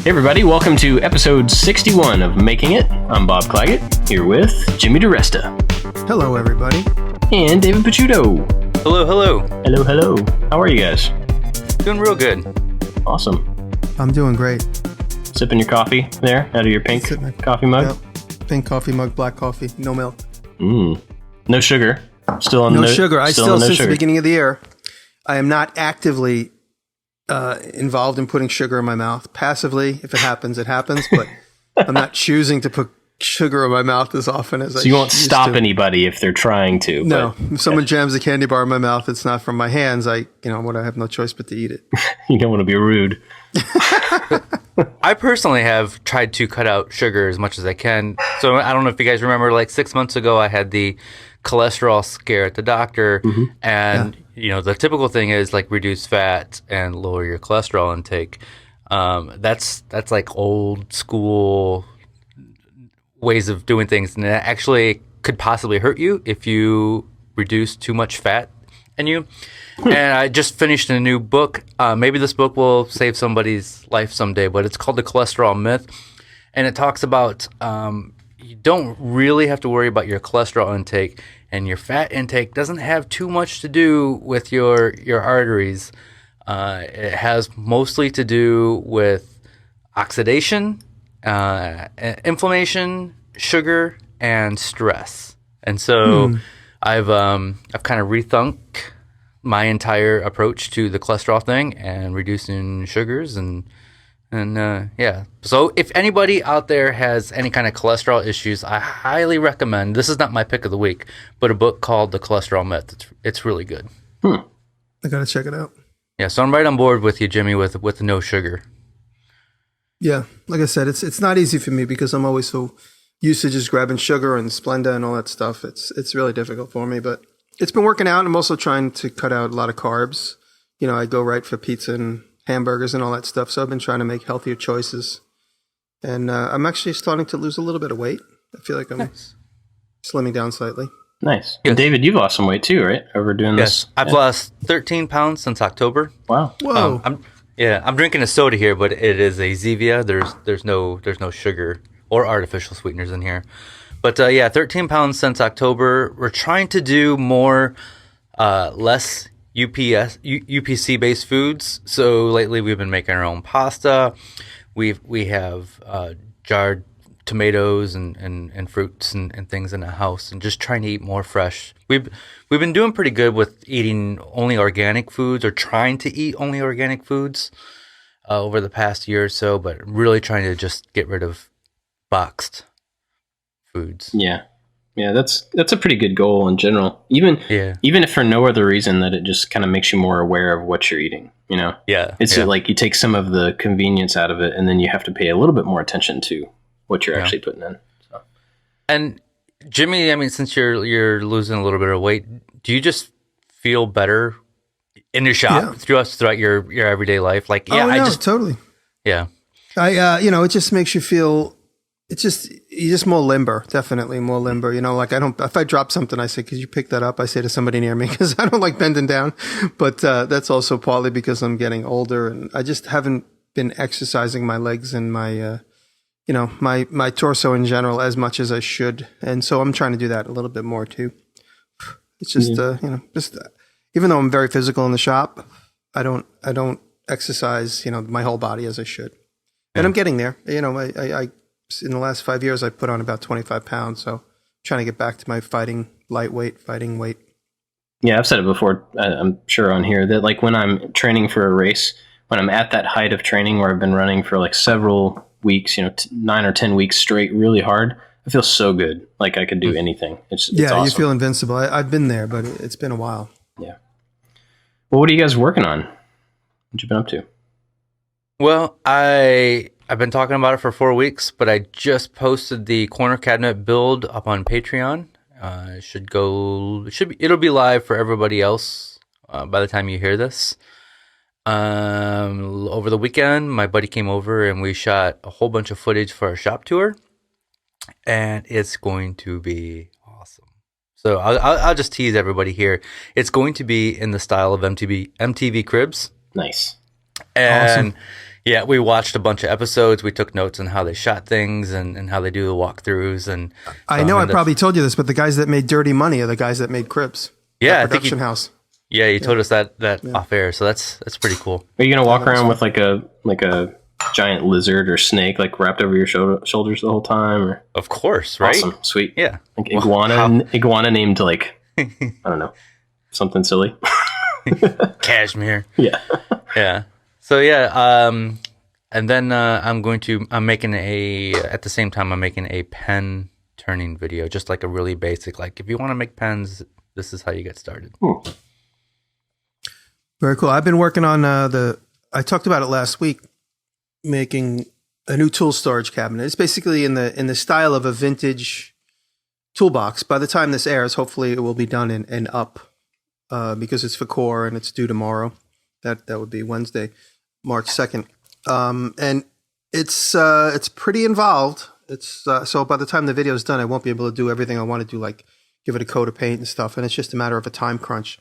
Hey everybody, welcome to episode 61 of Making It. I'm Bob Clagett, here with Jimmy Diresta. Hello everybody. And David Picciuto. Hello, hello. Hello, hello. How are you guys? Doing real good. Awesome. I'm doing great. Sipping your coffee there out of your pink coffee mug? Yep. Pink coffee mug, black coffee, no milk. No sugar. Still on no sugar. I still since sugar. the beginning of the year, I am not actively involved in putting sugar in my mouth. Passively, if it happens, it happens. But I'm not choosing to put sugar in my mouth as often as I. So you won't stop anybody if they're trying to. No, if someone jams a candy bar in my mouth, it's not from my hands. I have no choice but to eat it. You don't want to be rude. I personally have tried to cut out sugar as much as I can. So I don't know if you guys remember, like 6 months ago, I had the cholesterol scare at the doctor, and the typical thing is like reduce fat and lower your cholesterol intake. That's like old school ways of doing things, and it actually could possibly hurt you if you reduce too much fat in you. And I just finished a new book. Maybe this book will save somebody's life someday, but it's called The Cholesterol Myth. And it talks about you don't really have to worry about your cholesterol intake, and your fat intake doesn't have too much to do with your arteries. It has mostly to do with oxidation, inflammation, sugar, and stress. And so I've kind of rethunk my entire approach to the cholesterol thing and reducing sugars and yeah. So if anybody out there has any kind of cholesterol issues, I highly recommend, this is not my pick of the week, but a book called The Cholesterol Myth. It's really good. I got to check it out. Yeah, so I'm right on board with you, Jimmy, with no sugar. Yeah, like I said, it's not easy for me because I'm always so used to just grabbing sugar and Splenda and all that stuff. It's really difficult for me, but it's been working out. I'm also trying to cut out a lot of carbs. I go right for pizza and hamburgers and all that stuff. So I've been trying to make healthier choices. And I'm actually starting to lose a little bit of weight. I feel like I'm slimming down slightly. Nice. Yes. And David, you've lost some weight too, right? Over doing this? I've lost 13 pounds since October. Wow. Whoa. I'm drinking a soda here, but it is a Zevia. There's no sugar or artificial sweeteners in here. But 13 pounds since October. We're trying to do more, less UPC based foods. So lately we've been making our own pasta. We have jarred tomatoes and fruits and things in the house, and just trying to eat more fresh. We've been doing pretty good with eating only organic foods, or trying to eat only organic foods over the past year or so, but really trying to just get rid of boxed foods. Yeah, that's a pretty good goal in general. Even if for no other reason that it just kind of makes you more aware of what you're eating, It's like you take some of the convenience out of it, and then you have to pay a little bit more attention to what you're actually putting in. So. And Jimmy, I mean, since you're losing a little bit of weight, do you just feel better in your shop throughout your everyday life? Like, totally. Yeah. It just makes you feel. You're just more limber, definitely more limber. If I drop something, I say, could you pick that up? I say to somebody near me because I don't like bending down. But that's also partly because I'm getting older and I just haven't been exercising my legs and my, my torso in general as much as I should. And so I'm trying to do that a little bit more too. It's just, even though I'm very physical in the shop, I don't exercise, my whole body as I should. And I'm getting there. I in the last 5 years, I put on about 25 pounds. So I'm trying to get back to my fighting weight. Yeah, I've said it before, I'm sure on here, that like when I'm training for a race, when I'm at that height of training where I've been running for like several weeks, 9 or 10 weeks straight, really hard, I feel so good. Like I could do anything. It's awesome. You feel invincible. I've been there, but it's been a while. Yeah. Well, what are you guys working on? What you been up to? Well, I've been talking about it for 4 weeks, but I just posted the corner cabinet build up on Patreon. It'll be live for everybody else by the time you hear this. Over the weekend, my buddy came over and we shot a whole bunch of footage for our shop tour, and it's going to be awesome. So I'll just tease everybody here. It's going to be in the style of MTV Cribs. Nice. And awesome. Yeah, we watched a bunch of episodes. We took notes on how they shot things and how they do the walkthroughs. And I know I probably told you this, but the guys that made Dirty Money are the guys that made Cribs. Yeah, production house. Yeah, you told us that off air, so that's pretty cool. Are you gonna walk around with like a giant lizard or snake like wrapped over your shoulders the whole time? Or? Of course, right? Awesome, sweet. Yeah, like iguana named like I don't know, something silly. Cashmere. Yeah. Yeah. So yeah, and then at the same time I'm making a pen turning video, just like a really basic, like if you want to make pens, this is how you get started. Very cool. I've been working on I talked about it last week, making a new tool storage cabinet. It's basically in the style of a vintage toolbox. By the time this airs, hopefully it will be done in up, because it's for core and it's due tomorrow. That would be Wednesday, March 2nd. And it's pretty involved. It's so by the time the video is done, I won't be able to do everything I want to do, like give it a coat of paint and stuff. And it's just a matter of a time crunch.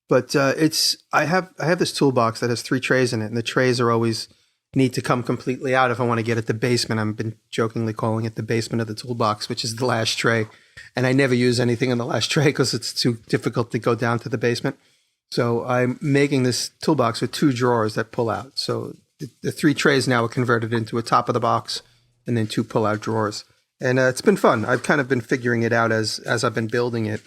But I have this toolbox that has 3 trays in it, and the trays are always need to come completely out if I want to get at the basement. I've been jokingly calling it the basement of the toolbox, which is the last tray. And I never use anything in the last tray because it's too difficult to go down to the basement. So I'm making this toolbox with 2 drawers that pull out. So the 3 trays now are converted into a top of the box and then 2 pull-out drawers. And it's been fun. I've kind of been figuring it out as I've been building it.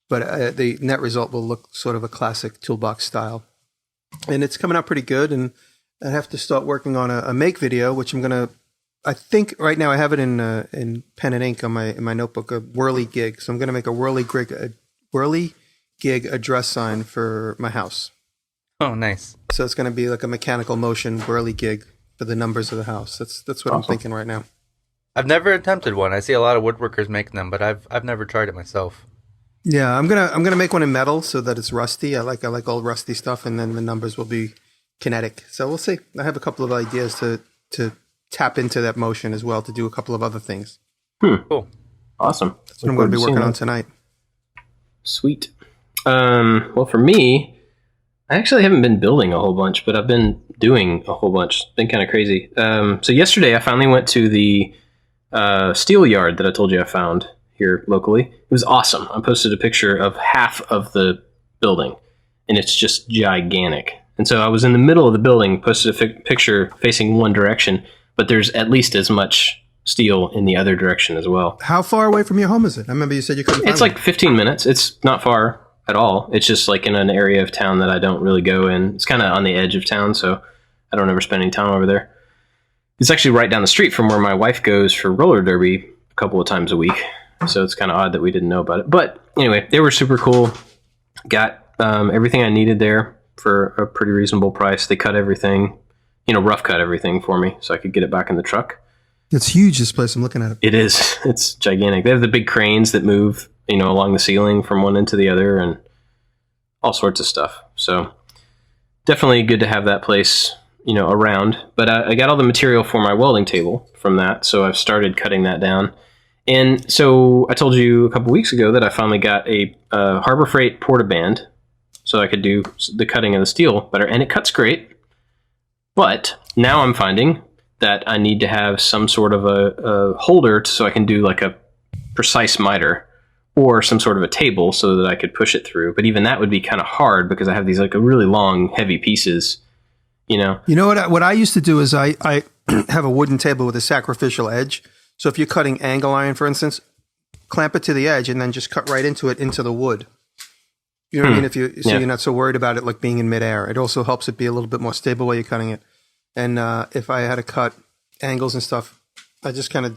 But the net result will look sort of a classic toolbox style. And it's coming out pretty good. And I have to start working on a make video, which I think right now I have it in pen and ink in my notebook, a whirly gig. So I'm going to make a whirly gig address sign for my house. Oh, nice. So it's going to be like a mechanical motion whirly gig for the numbers of the house. That's what awesome. I'm thinking right now. I've never attempted one. I see a lot of woodworkers making them, but I've never tried it myself. Yeah, I'm gonna make one in metal so that it's rusty. I like old rusty stuff, and then the numbers will be kinetic. So we'll see. I have a couple of ideas to tap into that motion as well, to do a couple of other things. Cool. Awesome. That's what I'm going to be working on tonight. Sweet. Well, for me, I actually haven't been building a whole bunch, but I've been doing a whole bunch. It's been kind of crazy. So yesterday I finally went to the steel yard that I told you I found here locally. It was awesome. I posted a picture of half of the building, and it's just gigantic. And so I was in the middle of the building, posted a picture facing one direction, but there's at least as much steel in the other direction as well. How far away from your home is it? I remember you said you couldn't find It's like 15 minutes. It's not far at all. It's just like in an area of town that I don't really go in. It's kind of on the edge of town, so I don't ever spend any time over there. It's actually right down the street from where my wife goes for roller derby a couple of times a week. So it's kind of odd that we didn't know about it. But anyway, they were super cool. Got everything I needed there for a pretty reasonable price. They cut everything, rough cut everything for me so I could get it back in the truck. It's huge, this place. I'm looking at it. It is. It's gigantic. They have the big cranes that move, along the ceiling from one end to the other and all sorts of stuff. So definitely good to have that place, around. But I got all the material for my welding table from that. So I've started cutting that down. And so I told you a couple weeks ago that I finally got a Harbor Freight portaband so I could do the cutting of the steel better. And it cuts great. But now I'm finding that I need to have some sort of a holder so I can do like a precise miter or some sort of a table so that I could push it through. But even that would be kind of hard because I have these like a really long, heavy pieces, You know what I used to do is I have a wooden table with a sacrificial edge. So if you're cutting angle iron, for instance, clamp it to the edge and then just cut right into the wood. You know what I mean? You're not so worried about it like being in midair. It also helps it be a little bit more stable while you're cutting it. And if I had to cut angles and stuff, I just kind of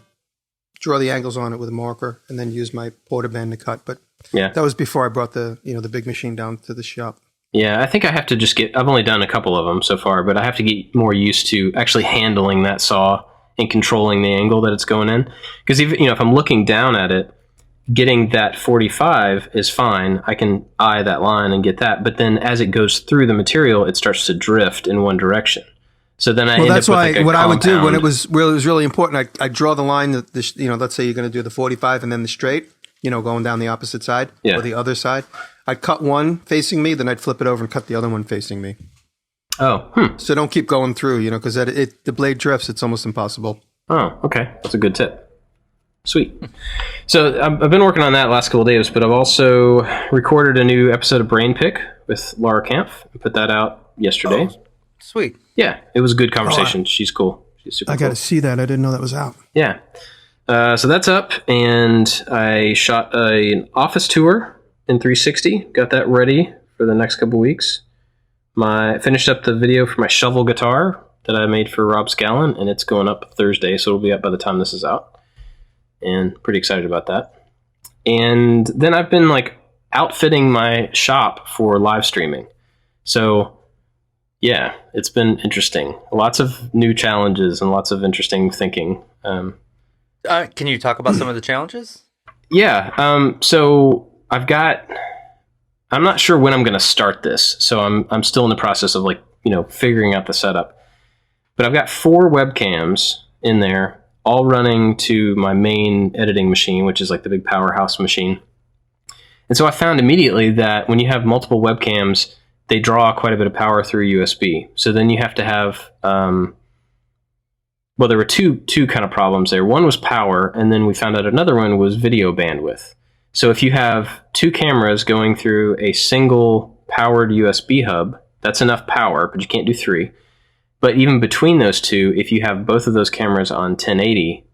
draw the angles on it with a marker and then use my portaband to cut. But that was before I brought the big machine down to the shop. Yeah, I think I have to just I've only done a couple of them so far, but I have to get more used to actually handling that saw and controlling the angle that it's going in. Because even, if I'm looking down at it, getting that 45 is fine. I can eye that line and get that. But then as it goes through the material, it starts to drift in one direction. So then that's why what I would do when it was really important, I draw the line that let's say you're going to do the 45 and then the straight, going down the opposite side or the other side. I'd cut one facing me, then I'd flip it over and cut the other one facing me. Oh, so don't keep going through, because the blade drifts. It's almost impossible. Oh, okay. That's a good tip. Sweet. So I've been working on that last couple of days, but I've also recorded a new episode of Brain Pick with Laura Kampf and put that out yesterday. Oh, sweet. Yeah, it was a good conversation. She's cool. She's super cool. I got to see that. I didn't know that was out. Yeah. So that's up, and I shot an office tour in 360. Got that ready for the next couple of weeks. Finished up the video for my shovel guitar that I made for Rob Scallon, and it's going up Thursday, so it'll be up by the time this is out. And pretty excited about that. And then I've been outfitting my shop for live streaming. So yeah, it's been interesting. Lots of new challenges and lots of interesting thinking. Can you talk about some of the challenges? Yeah. So I'm not sure when I'm going to start this. So I'm still in the process of figuring out the setup. But I've got 4 webcams in there, all running to my main editing machine, which is the big powerhouse machine. And so I found immediately that when you have multiple webcams, they draw quite a bit of power through USB. So then you have to have, there were two kind of problems there. One was power, and then we found out another one was video bandwidth. So if you have 2 cameras going through a single powered USB hub, that's enough power, but you can't do 3. But even between those 2, if you have both of those cameras on 1080,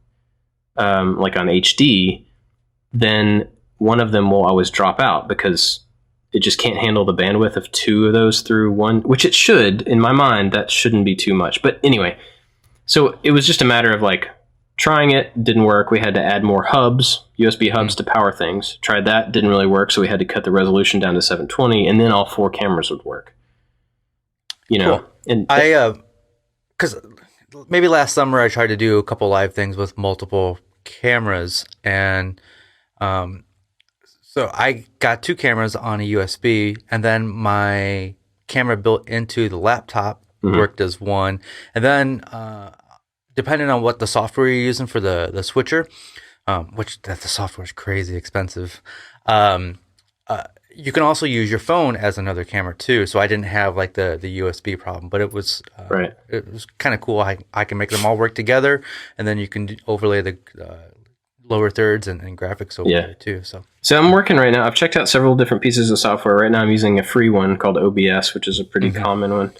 on HD, then one of them will always drop out because it just can't handle the bandwidth of 2 of those through one, which it should. In my mind, that shouldn't be too much. But anyway, so it was just a matter of trying it, didn't work. We had to add more hubs, USB hubs to power things. Tried that, didn't really work, so we had to cut the resolution down to 720, and then all 4 cameras would work. Cool. And because maybe last summer I tried to do a couple live things with multiple cameras, and so I got 2 cameras on a USB, and then my camera built into the laptop worked as one, and then depending on what the software you're using for the switcher, which the software is crazy expensive, you can also use your phone as another camera too. So I didn't have the USB problem, but it was right. It was kind of cool. I can make them all work together, and then you can overlay the lower thirds and graphics over there too. So I'm working right now. I've checked out several different pieces of software. Right now I'm using a free one called OBS, which is a pretty common one.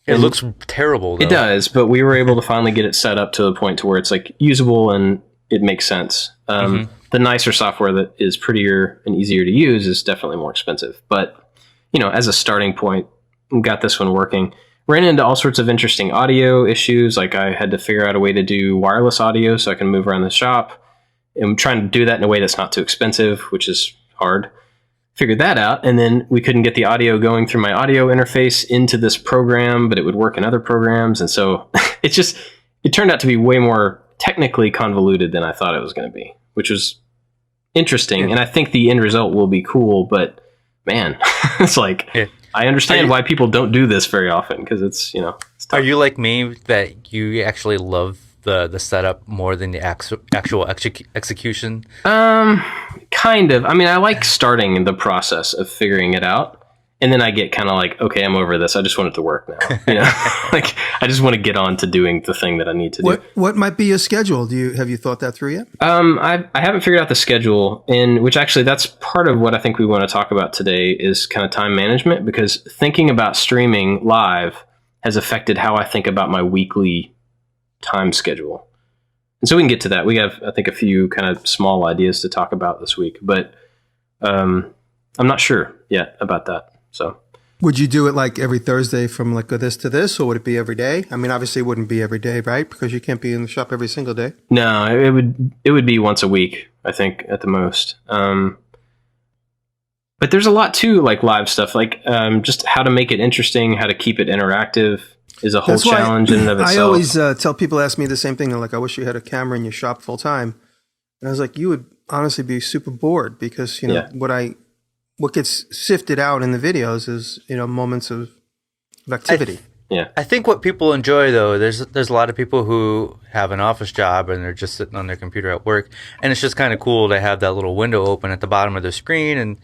It looks terrible, though. It does, but we were able to finally get it set up to the point to where it's usable and it makes sense. The nicer software that is prettier and easier to use is definitely more expensive. But, as a starting point, we got this one working. Ran into all sorts of interesting audio issues. I had to figure out a way to do wireless audio so I can move around the shop. I'm trying to do that in a way that's not too expensive, which is hard. Figured that out, and then we couldn't get the audio going through my audio interface into this program, but it would work in other programs. And so it turned out to be way more technically convoluted than I thought it was going to be, which was interesting. Yeah. And I think the end result will be cool, but man, it's I understand why people don't do this very often, because it's tough. Are you like me that you actually love the setup more than the actual execution? Kind of. I mean, I like starting the process of figuring it out, and then I get kind of okay, I'm over this. I just want it to work now. I just want to get on to doing the thing that I need to do. What might be your schedule? Have you thought that through yet? I haven't figured out the schedule, and which actually that's part of what I think we want to talk about today is kind of time management, because thinking about streaming live has affected how I think about my weekly time schedule. And so we can get to that. We have, I think, a few kind of small ideas to talk about this week, but I'm not sure yet about that. So would you do it every Thursday from this to this, or would it be every day? I mean, obviously it wouldn't be every day, right? Because you can't be in the shop every single day. No, it would be once a week, I think, at the most. But there's a lot to live stuff, just how to make it interesting, how to keep it interactive is a whole challenge in and of itself. I always tell people, ask me the same thing. They're I wish you had a camera in your shop full time. And I was you would honestly be super bored, because, what gets sifted out in the videos is, moments of activity. I think what people enjoy, though, there's a lot of people who have an office job and they're just sitting on their computer at work. And it's just kind of cool to have that little window open at the bottom of the screen and,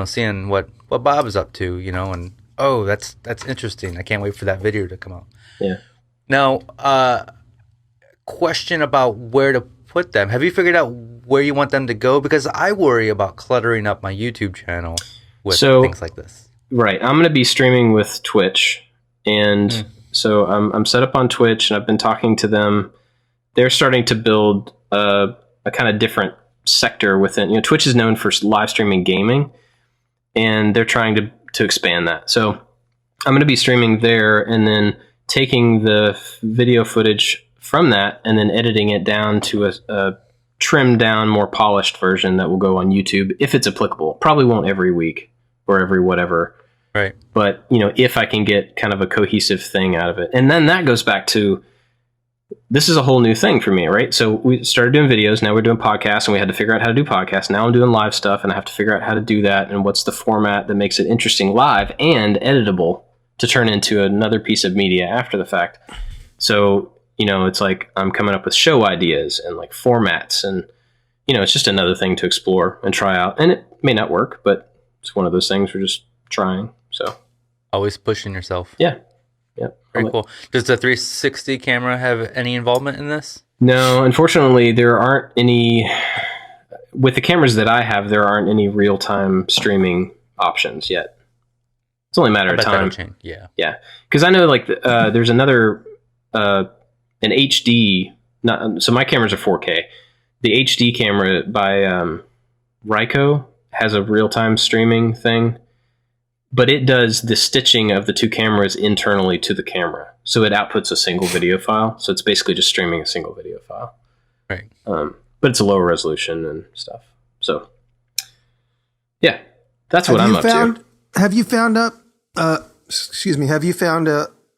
seeing what Bob is up to, and Oh, that's interesting. I can't wait for that video to come out. Yeah. Now, question about where to put them. Have you figured out where you want them to go? Because I worry about cluttering up my YouTube channel with things like this. Right. I'm going to be streaming with Twitch. And so I'm set up on Twitch, and I've been talking to them. They're starting to build a kind of different sector within. You know, Twitch is known for live streaming gaming, and they're trying to expand that. So I'm going to be streaming there and then taking the video footage from that and then editing it down to a trimmed down, more polished version that will go on YouTube if it's applicable. Probably won't every week or every whatever. Right. But, you know, if I can get kind of a cohesive thing out of it. And then that goes back to, this is a whole new thing for me, right? So we started doing videos. Now we're doing podcasts, and we had to figure out how to do podcasts. Now I'm doing live stuff, and I have to figure out how to do that and what's the format that makes it interesting live and editable to turn into another piece of media after the fact. So, you know, it's like I'm coming up with show ideas and like formats, and, you know, it's just another thing to explore and try out. And it may not work, but it's one of those things we're just trying. So always pushing yourself. Yeah. Yep. Very cool. Does the 360 camera have any involvement in this? No, unfortunately, there aren't any. With the cameras that I have, there aren't any real-time streaming options yet. It's only a matter of time. Yeah. Yeah. Because I know, like, there's another, an HD. So my cameras are 4K. The HD camera by Ryko has a real-time streaming thing. But it does the stitching of the two cameras internally to the camera. So it outputs a single video file. So it's basically just streaming a single video file. Right. But it's a lower resolution and stuff. So, yeah, that's what I'm up to. Have you found a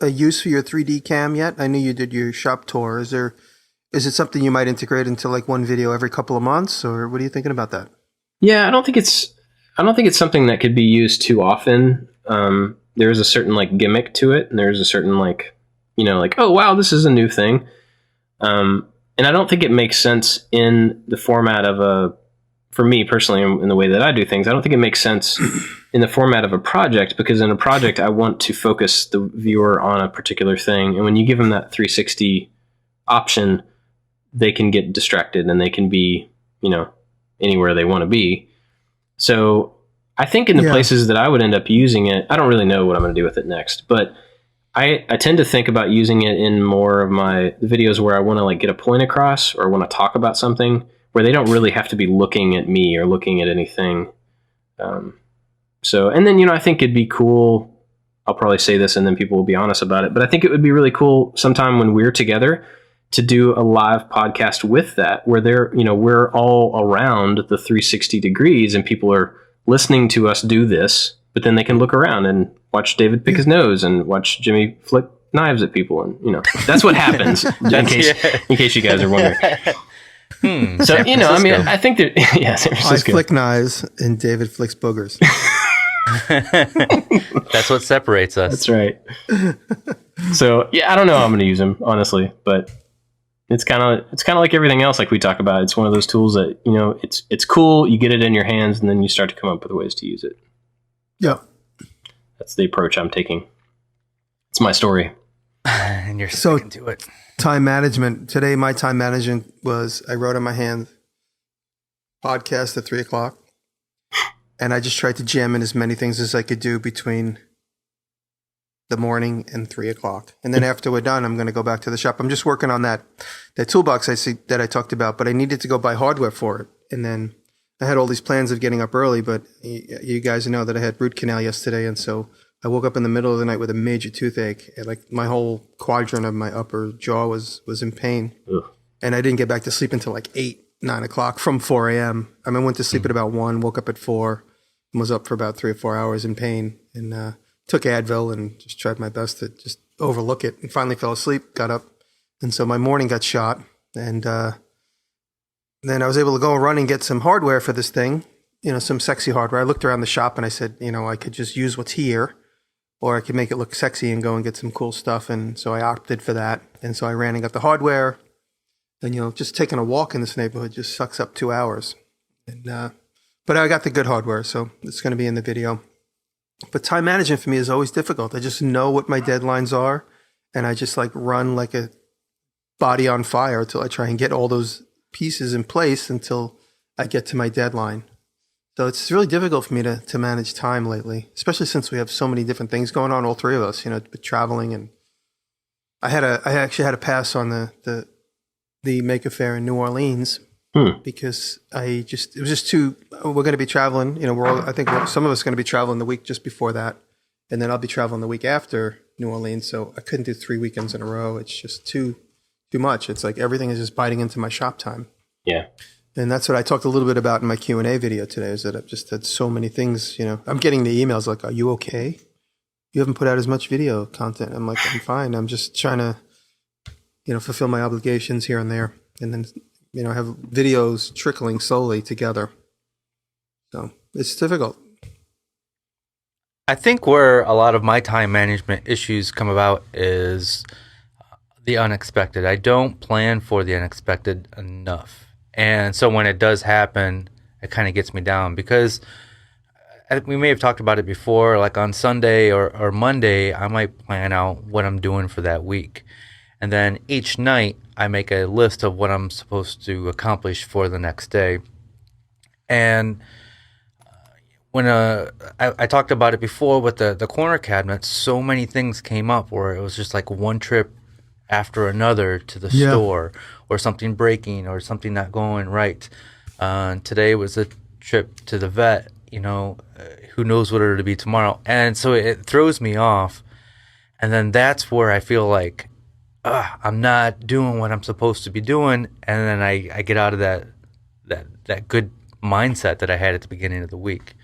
use for your 3D cam yet? I knew you did your shop tour. Is it something you might integrate into like one video every couple of months, or what are you thinking about that? Yeah, I don't think it's something that could be used too often. There is a certain like gimmick to it, and there's a certain like, you know, like, oh wow, this is a new thing. And I don't think it makes sense in the format of for me personally, in the way that I do things, I don't think it makes sense in the format of a project, because in a project I want to focus the viewer on a particular thing. And when you give them that 360 option, they can get distracted and they can be, you know, anywhere they want to be. So I think in the places that I would end up using it, I don't really know what I'm going to do with it next, but I tend to think about using it in more of my videos where I want to like get a point across, or want to talk about something where they don't really have to be looking at me or looking at anything. So, and then, you know, I think it'd be cool. I'll probably say this and then people will be honest about it, but I think it would be really cool sometime when we're together to do a live podcast with that, where we're all around the 360 degrees and people are listening to us do this, but then they can look around and watch David pick his nose and watch Jimmy flick knives at people. And, you know, that's what happens in case you guys are wondering. So, you know, I mean, I think that, San Francisco. I flick knives and David flicks boogers. That's what separates us. That's right. So, yeah, I don't know how I'm going to use them, honestly, but it's kind of like everything else, like we talk about. It's one of those tools that, you know, it's cool. You get it in your hands, and then you start to come up with ways to use it. Yeah. That's the approach I'm taking. It's my story. And you're sticking to it. Time management. Today, my time management was, I wrote on my hand, podcast at 3:00. And I just tried to jam in as many things as I could do between the morning and 3:00. And then after we're done, I'm going to go back to the shop. I'm just working on that toolbox that I talked about, but I needed to go buy hardware for it. And then I had all these plans of getting up early, but you guys know that I had root canal yesterday. And so I woke up in the middle of the night with a major toothache. And like my whole quadrant of my upper jaw was in pain. Ugh. And I didn't get back to sleep until like 9 o'clock from 4 a.m. I mean, I went to sleep at about 1, woke up at 4, and was up for about 3 or 4 hours in pain. And took Advil and just tried my best to just overlook it, and finally fell asleep, got up. And so my morning got shot. And then I was able to go run and get some hardware for this thing, you know, some sexy hardware. I looked around the shop and I said, you know, I could just use what's here, or I could make it look sexy and go and get some cool stuff. And so I opted for that. And so I ran and got the hardware. And, you know, just taking a walk in this neighborhood just sucks up 2 hours. And but I got the good hardware, so it's going to be in the video. But time management for me is always difficult. I just know what my deadlines are, and I just like run like a body on fire until I try and get all those pieces in place until I get to my deadline. So it's really difficult for me to manage time lately, especially since we have so many different things going on, all three of us, traveling. And I actually had to pass on the Maker Faire in New Orleans because it was just too, we're going to be traveling, I think some of us are going to be traveling the week just before that. And then I'll be traveling the week after New Orleans. So I couldn't do 3 weekends in a row. It's just too much. It's like everything is just biting into my shop time. Yeah. And that's what I talked a little bit about in my Q&A video today, is that I've just had so many things, I'm getting the emails like, are you okay? You haven't put out as much video content. I'm like, I'm fine. I'm just trying to, fulfill my obligations here and there. And then, have videos trickling slowly together. So it's difficult. I think where a lot of my time management issues come about is the unexpected. I don't plan for the unexpected enough. And so when it does happen, it kind of gets me down, because we may have talked about it before, like on Sunday or Monday, I might plan out what I'm doing for that week. And then each night I make a list of what I'm supposed to accomplish for the next day. And when I talked about it before with the corner cabinets, so many things came up where it was just like one trip after another to the store, or something breaking, or something not going right. Today was a trip to the vet, who knows what it'll be tomorrow. And so it throws me off. And then that's where I feel like I'm not doing what I'm supposed to be doing. And then I get out of that good mindset that I had at the beginning of the week.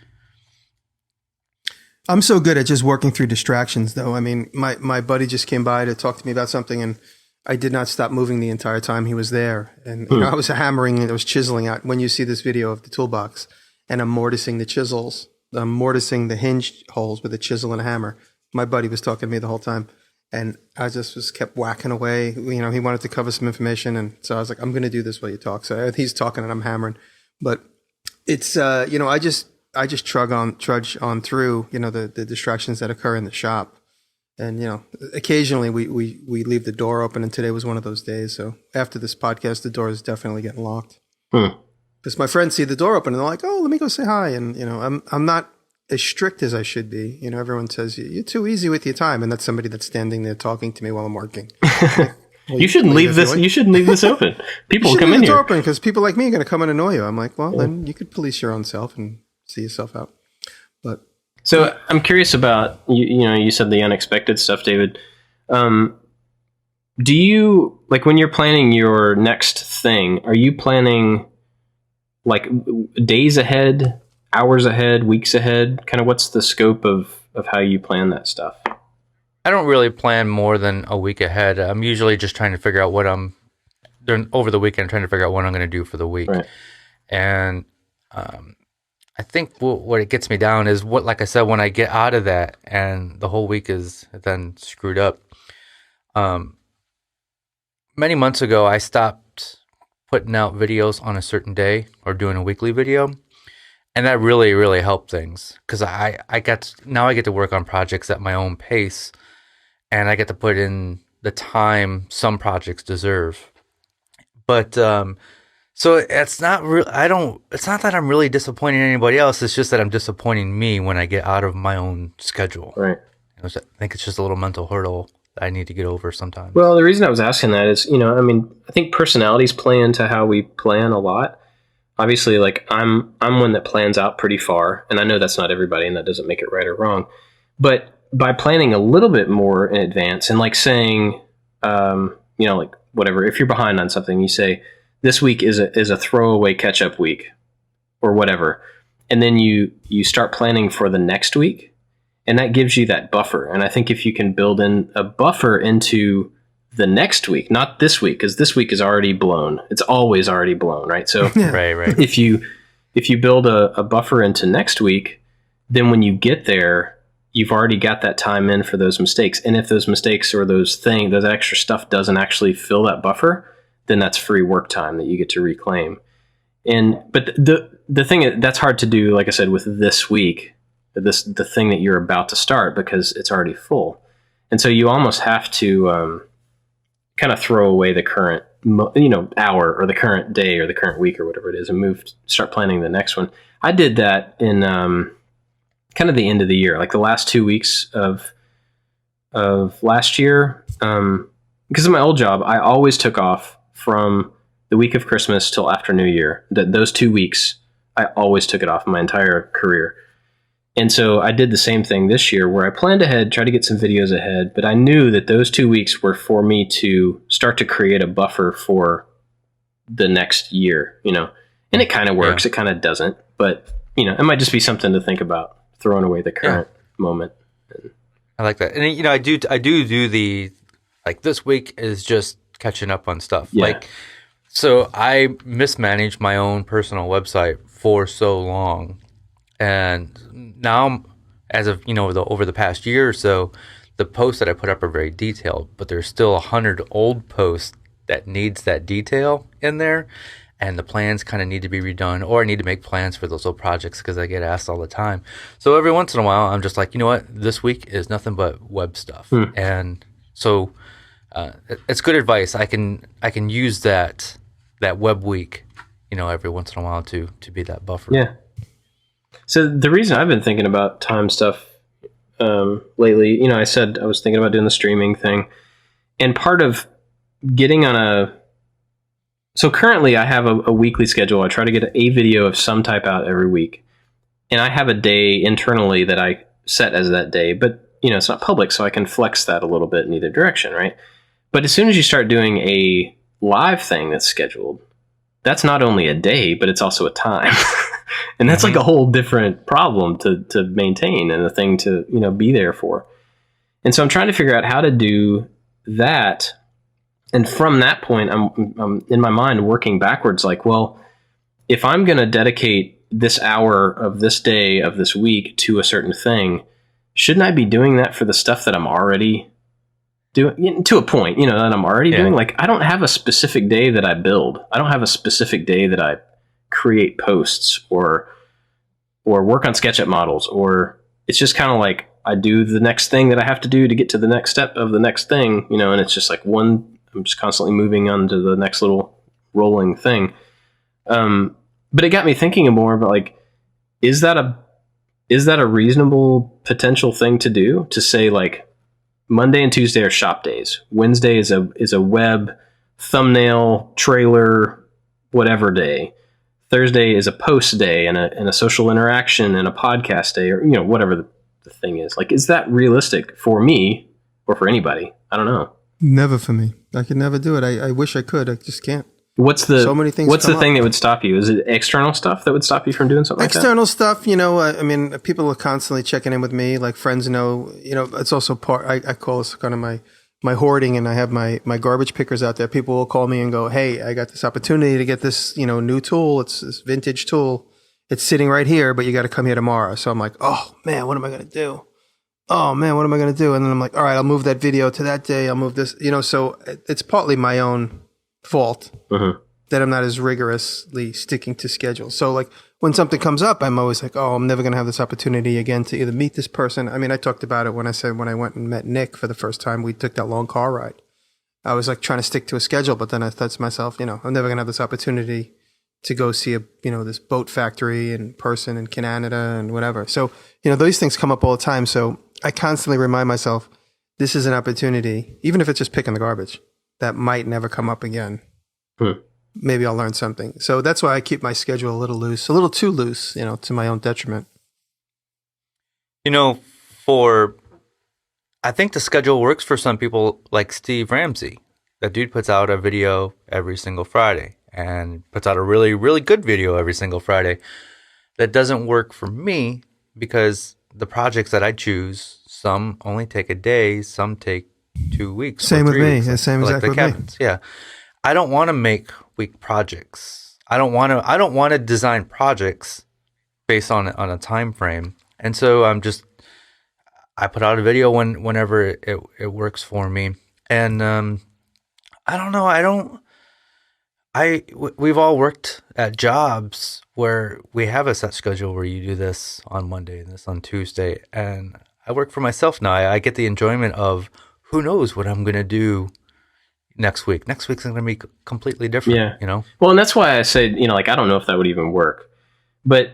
I'm so good at just working through distractions, though. I mean, my buddy just came by to talk to me about something, and I did not stop moving the entire time he was there. And I was hammering and I was chiseling out. When you see this video of the toolbox, and I'm mortising the chisels, I'm mortising the hinge holes with a chisel and a hammer. My buddy was talking to me the whole time, and I just kept whacking away. He wanted to cover some information, and so I was like, I'm going to do this while you talk. So he's talking and I'm hammering, but it's I just trudge on through, the distractions that occur in the shop. And, occasionally we leave the door open, and today was one of those days. So after this podcast, the door is definitely getting locked. Because my friends see the door open and they're like, oh, let me go say hi. And, I'm not as strict as I should be. Everyone says, you're too easy with your time. And that's somebody that's standing there talking to me while I'm working. Well, you shouldn't leave this. You shouldn't leave this open. People come in here. Leave the door open because people like me are going to come and annoy you. I'm like, well, then you could police your own self and see yourself out. But so I'm curious about you said the unexpected stuff, David. Do you, like, when you're planning your next thing, are you planning like days ahead, hours ahead, weeks ahead? Kind of what's the scope of how you plan that stuff? I don't really plan more than a week ahead. I'm usually just trying to figure out what I'm doing over the weekend, trying to figure out what I'm going to do for the week. Right. And I think what it gets me down is like I said, when I get out of that and the whole week is then screwed up. Many months ago, I stopped putting out videos on a certain day or doing a weekly video. And that really, really helped things, because I get to work on projects at my own pace, and I get to put in the time some projects deserve. But so it's not it's not that I'm really disappointing anybody else. It's just that I'm disappointing me when I get out of my own schedule. Right. I think it's just a little mental hurdle that I need to get over sometimes. Well, the reason I was asking that is, I think personalities play into how we plan a lot. Obviously, like I'm one that plans out pretty far, and I know that's not everybody, and that doesn't make it right or wrong. But by planning a little bit more in advance, and like saying, like whatever, if you're behind on something, you say this week is a throwaway catch up week, or whatever, and then you start planning for the next week, and that gives you that buffer. And I think if you can build in a buffer into the next week, not this week, because this week is already blown. It's always already blown, right? So right. If you build a buffer into next week, then when you get there, you've already got that time in for those mistakes. And if those mistakes or that extra stuff doesn't actually fill that buffer, then that's free work time that you get to reclaim. But the thing that's hard to do, like I said, with this week, the thing that you're about to start because it's already full. And so you almost have to kind of throw away the current hour or the current day or the current week or whatever it is and start planning the next one. I did that in kind of the end of the year, like the last 2 weeks of last year. Because of my old job, I always took off from the week of Christmas till after New Year. Those 2 weeks, I always took it off my entire career. And so I did the same thing this year where I planned ahead, tried to get some videos ahead, but I knew that those 2 weeks were for me to start to create a buffer for the next year, and it kind of works. It kind of doesn't, but it might just be something to think about, throwing away the current moment. I like that. And, I do the, like this week is just catching up on stuff. Yeah. So I mismanaged my own personal website for so long. And now, as of, over the past year or so, the posts that I put up are very detailed, but there's still 100 old posts that needs that detail in there. And the plans kind of need to be redone, or I need to make plans for those old projects because I get asked all the time. So every once in a while, I'm just like, you know what? This week is nothing but web stuff. And so it's good advice. I can use that web week, every once in a while to be that buffer. Yeah. So the reason I've been thinking about time stuff lately, I said I was thinking about doing the streaming thing, and part of getting on so currently I have a weekly schedule. I try to get a video of some type out every week, and I have a day internally that I set as that day, but it's not public, so I can flex that a little bit in either direction, right? But as soon as you start doing a live thing that's scheduled, that's not only a day, but it's also a time. And that's like a whole different problem to maintain and a thing to, be there for. And so I'm trying to figure out how to do that. And from that point, I'm in my mind working backwards, like, well, if I'm going to dedicate this hour of this day of this week to a certain thing, shouldn't I be doing that for the stuff that I'm already doing, to a point, that I'm already doing? Like, I don't have a specific day that I build. I don't have a specific day that I create posts or work on SketchUp models, or it's just kind of like I do the next thing that I have to do to get to the next step of the next thing, and it's just like I'm just constantly moving on to the next little rolling thing. But it got me thinking more about, like, is that a reasonable potential thing to do, to say, like, Monday and Tuesday are shop days. Wednesday is a web thumbnail trailer, whatever day. Thursday is a post day and a social interaction and a podcast day, or, whatever the thing is. Like, is that realistic for me or for anybody? I don't know. Never for me. I could never do it. I wish I could. I just can't. So many things. What's the thing that would stop you? Is it external stuff that would stop you from doing something external like that? Stuff, I mean, people are constantly checking in with me. Like, friends know, it's also part, I call this kind of my hoarding, and I have my garbage pickers out there. People will call me and go, hey, I got this opportunity to get this, new tool. It's this vintage tool. It's sitting right here, but you got to come here tomorrow. So I'm like, oh man, what am I going to do? Oh man, what am I going to do? And then I'm like, all right, I'll move that video to that day. I'll move this, so it's partly my own fault that I'm not as rigorously sticking to schedule. So, like, when something comes up, I'm always like, oh, I'm never going to have this opportunity again to either meet this person. I mean, I talked about it when I went and met Nick for the first time. We took that long car ride. I was like trying to stick to a schedule, but then I thought to myself, I'm never going to have this opportunity to go see this boat factory in person in Canada and whatever. So, those things come up all the time. So I constantly remind myself, this is an opportunity, even if it's just picking the garbage, that might never come up again. Maybe I'll learn something. So that's why I keep my schedule a little loose, a little too loose, to my own detriment. I think the schedule works for some people, like Steve Ramsey. That dude puts out a video every single Friday and puts out a really, really good video every single Friday. That doesn't work for me because the projects that I choose, some only take a day, some take 2 weeks. Same with me. Weeks, same exactly with cabins. Me. Yeah. I don't want to make week projects. I don't want to design projects based on a time frame. And so I put out a video whenever it works for me. And I don't know. we've all worked at jobs where we have a set schedule where you do this on Monday and this on Tuesday. And I work for myself now. I get the enjoyment of who knows what I'm going to do next week. Next week's going to be completely different, you know? Well, and that's why I said, you know, like, I don't know if that would even work, but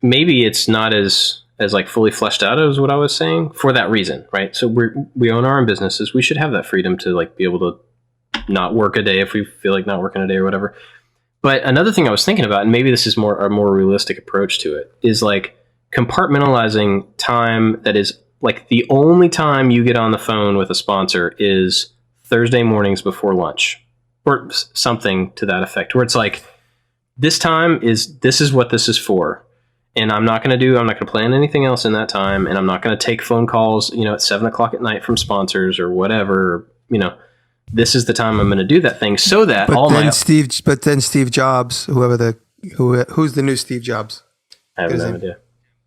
maybe it's not as like fully fleshed out as what I was saying for that reason, right? So we own our own businesses. We should have that freedom to like be able to not work a day if we feel like not working a day or whatever. But another thing I was thinking about, and maybe this is a more realistic approach to it, is like compartmentalizing time that is like the only time you get on the phone with a sponsor is Thursday mornings before lunch or something to that effect, where it's like, this is what this is for. And I'm not going to plan anything else in that time. And I'm not going to take phone calls, you know, at 7:00 at night from sponsors or whatever, you know. This is the time I'm going to do that thing so that But then Steve Jobs, who's the new Steve Jobs? I have no idea.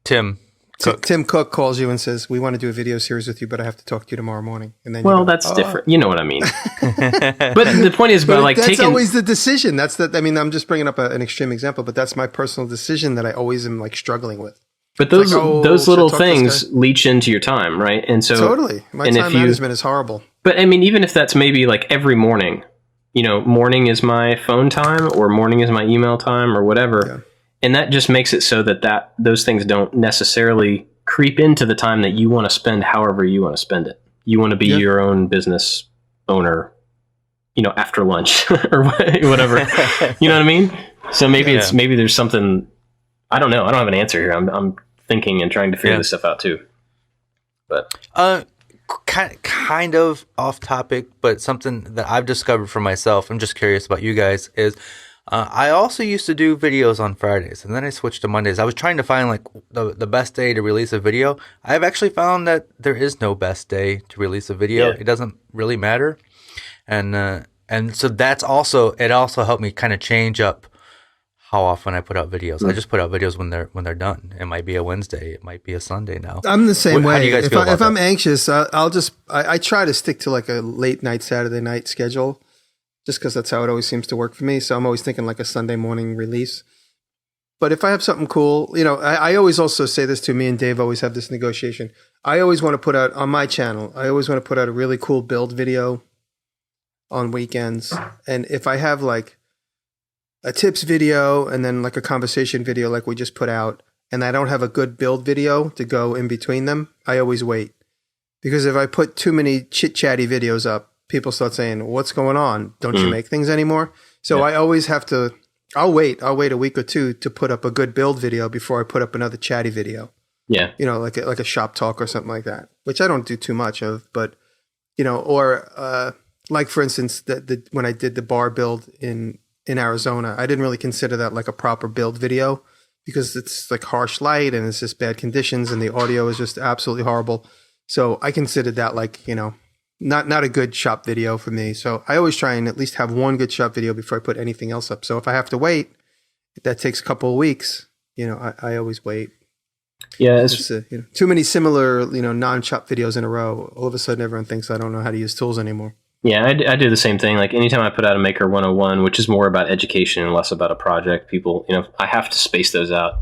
Tim Cook calls you and says, "We want to do a video series with you, but I have to talk to you tomorrow morning." And then that's different. You know what I mean? But the point is about like that's always the decision. I mean, I'm just bringing up an extreme example, but that's my personal decision that I always am like struggling with. But those little things leach into your time, right? And so totally, my time management is horrible. But I mean, even if that's maybe like every morning, you know, morning is my phone time or morning is my email time or whatever. Yeah. And that just makes it so that those things don't necessarily creep into the time that you want to spend however you want to spend it. You want to be your own business owner, you know, after lunch or whatever. You know what I mean? So maybe maybe there's something, I don't know. I don't have an answer here. I'm thinking and trying to figure this stuff out too. But kind of off topic, but something that I've discovered for myself, I'm just curious about you guys, is I also used to do videos on Fridays, and then I switched to Mondays. I was trying to find like the best day to release a video. I've actually found that there is no best day to release a video. It doesn't really matter. And so it also helped me kind of change up how often I put out videos. I just put out videos when they're done. It might be a Wednesday. It might be a Sunday now. I'm the same way. How do you guys feel about if I'm anxious, I try to stick to like a late night Saturday night schedule, just because that's how it always seems to work for me. So I'm always thinking like a Sunday morning release. But if I have something cool, you know, I always also say this to me and Dave always have this negotiation. I always want to put out on my channel, I always want to put out a really cool build video on weekends. And if I have like a tips video and then like a conversation video like we just put out, and I don't have a good build video to go in between them, I always wait. Because if I put too many chit-chatty videos up, people start saying, "What's going on? Don't you make things anymore?" So I always have to, I'll wait a week or two to put up a good build video before I put up another chatty video. Yeah. You know, like a shop talk or something like that, which I don't do too much of, but, you know, or like for instance, when I did the bar build in Arizona, I didn't really consider that like a proper build video because it's like harsh light and it's just bad conditions and the audio is just absolutely horrible. So I considered that like, you know, not a good shop video for me. So I always try and at least have one good shop video before I put anything else up. So if I have to wait, if that takes a couple of weeks, you know, I always wait. Yeah, it's you know, too many similar, you know, non-shop videos in a row. All of a sudden, everyone thinks I don't know how to use tools anymore. Yeah, I do the same thing. Like anytime I put out a Maker 101, which is more about education and less about a project, people, you know, I have to space those out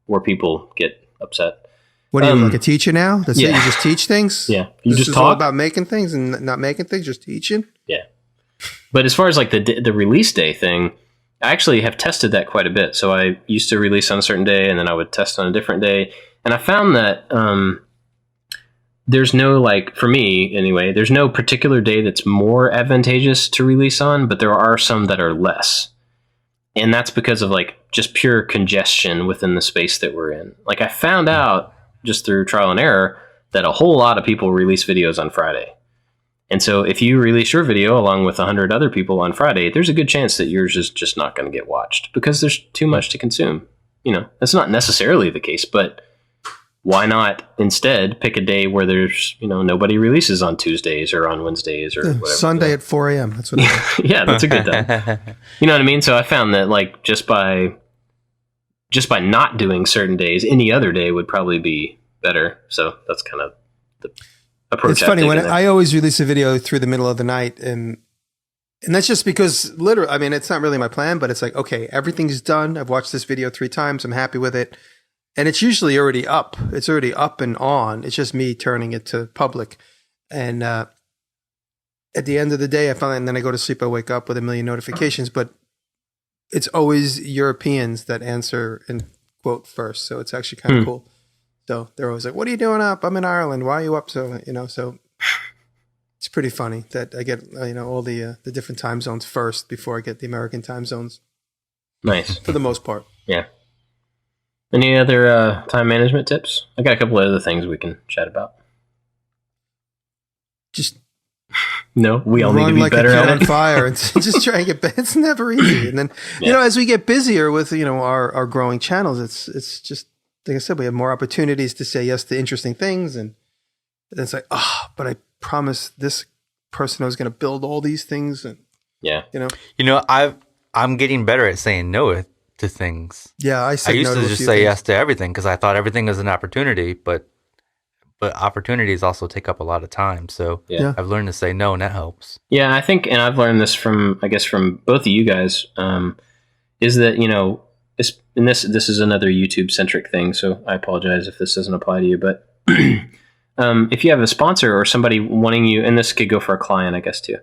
where people get upset. What are you, like a teacher now? That's it? You just teach things? Yeah. You just talk? All about making things and not making things, just teaching? Yeah. But as far as like the release day thing, I actually have tested that quite a bit. So I used to release on a certain day and then I would test on a different day. And I found that there's no, like, for me anyway, there's no particular day that's more advantageous to release on, but there are some that are less. And that's because of like just pure congestion within the space that we're in. Like I found out just through trial and error that a whole lot of people release videos on Friday. And so if you release your video along with 100 other people on Friday, there's a good chance that yours is just not going to get watched because there's too much to consume. You know, that's not necessarily the case, but why not instead pick a day where there's, you know, nobody releases on Tuesdays or on Wednesdays or whatever. Sunday at 4 a.m. That's what it is. Yeah, that's a good time. You know what I mean? So I found that like just by not doing certain days, any other day would probably be better. So that's kind of the approach. It's funny when I always release a video through the middle of the night, and And that's just because literally, I mean, it's not really my plan, but it's like, okay, everything's done. I've watched this video 3 times. I'm happy with it. And it's usually already up. It's already up and on. It's just me turning it to public. And at the end of the day, and then I go to sleep, I wake up with a million notifications, but it's always Europeans that answer and quote first. So it's actually kind of cool. So they're always like, what are you doing up? I'm in Ireland. Why are you up? So, so it's pretty funny that I get, all the different time zones first before I get the American time zones. Nice. For the most part. Yeah. Any other time management tips? I got a couple of other things we can chat about. Just no, we all need to be like better at it. On fire and just try and get better. It's never easy. And then, as we get busier with, our growing channels, it's just, like I said, we have more opportunities to say yes to interesting things. And it's like, but I promised this person I was going to build all these things. And, I'm getting better at saying no to things. Yeah. I used to just say yes to everything because I thought everything was an opportunity, but opportunities also take up a lot of time. So I've learned to say no, and that helps. Yeah, I think, and I've learned this from both of you guys, is that, this is another YouTube centric thing. So I apologize if this doesn't apply to you, but if you have a sponsor or somebody wanting you, and this could go for a client, I guess too,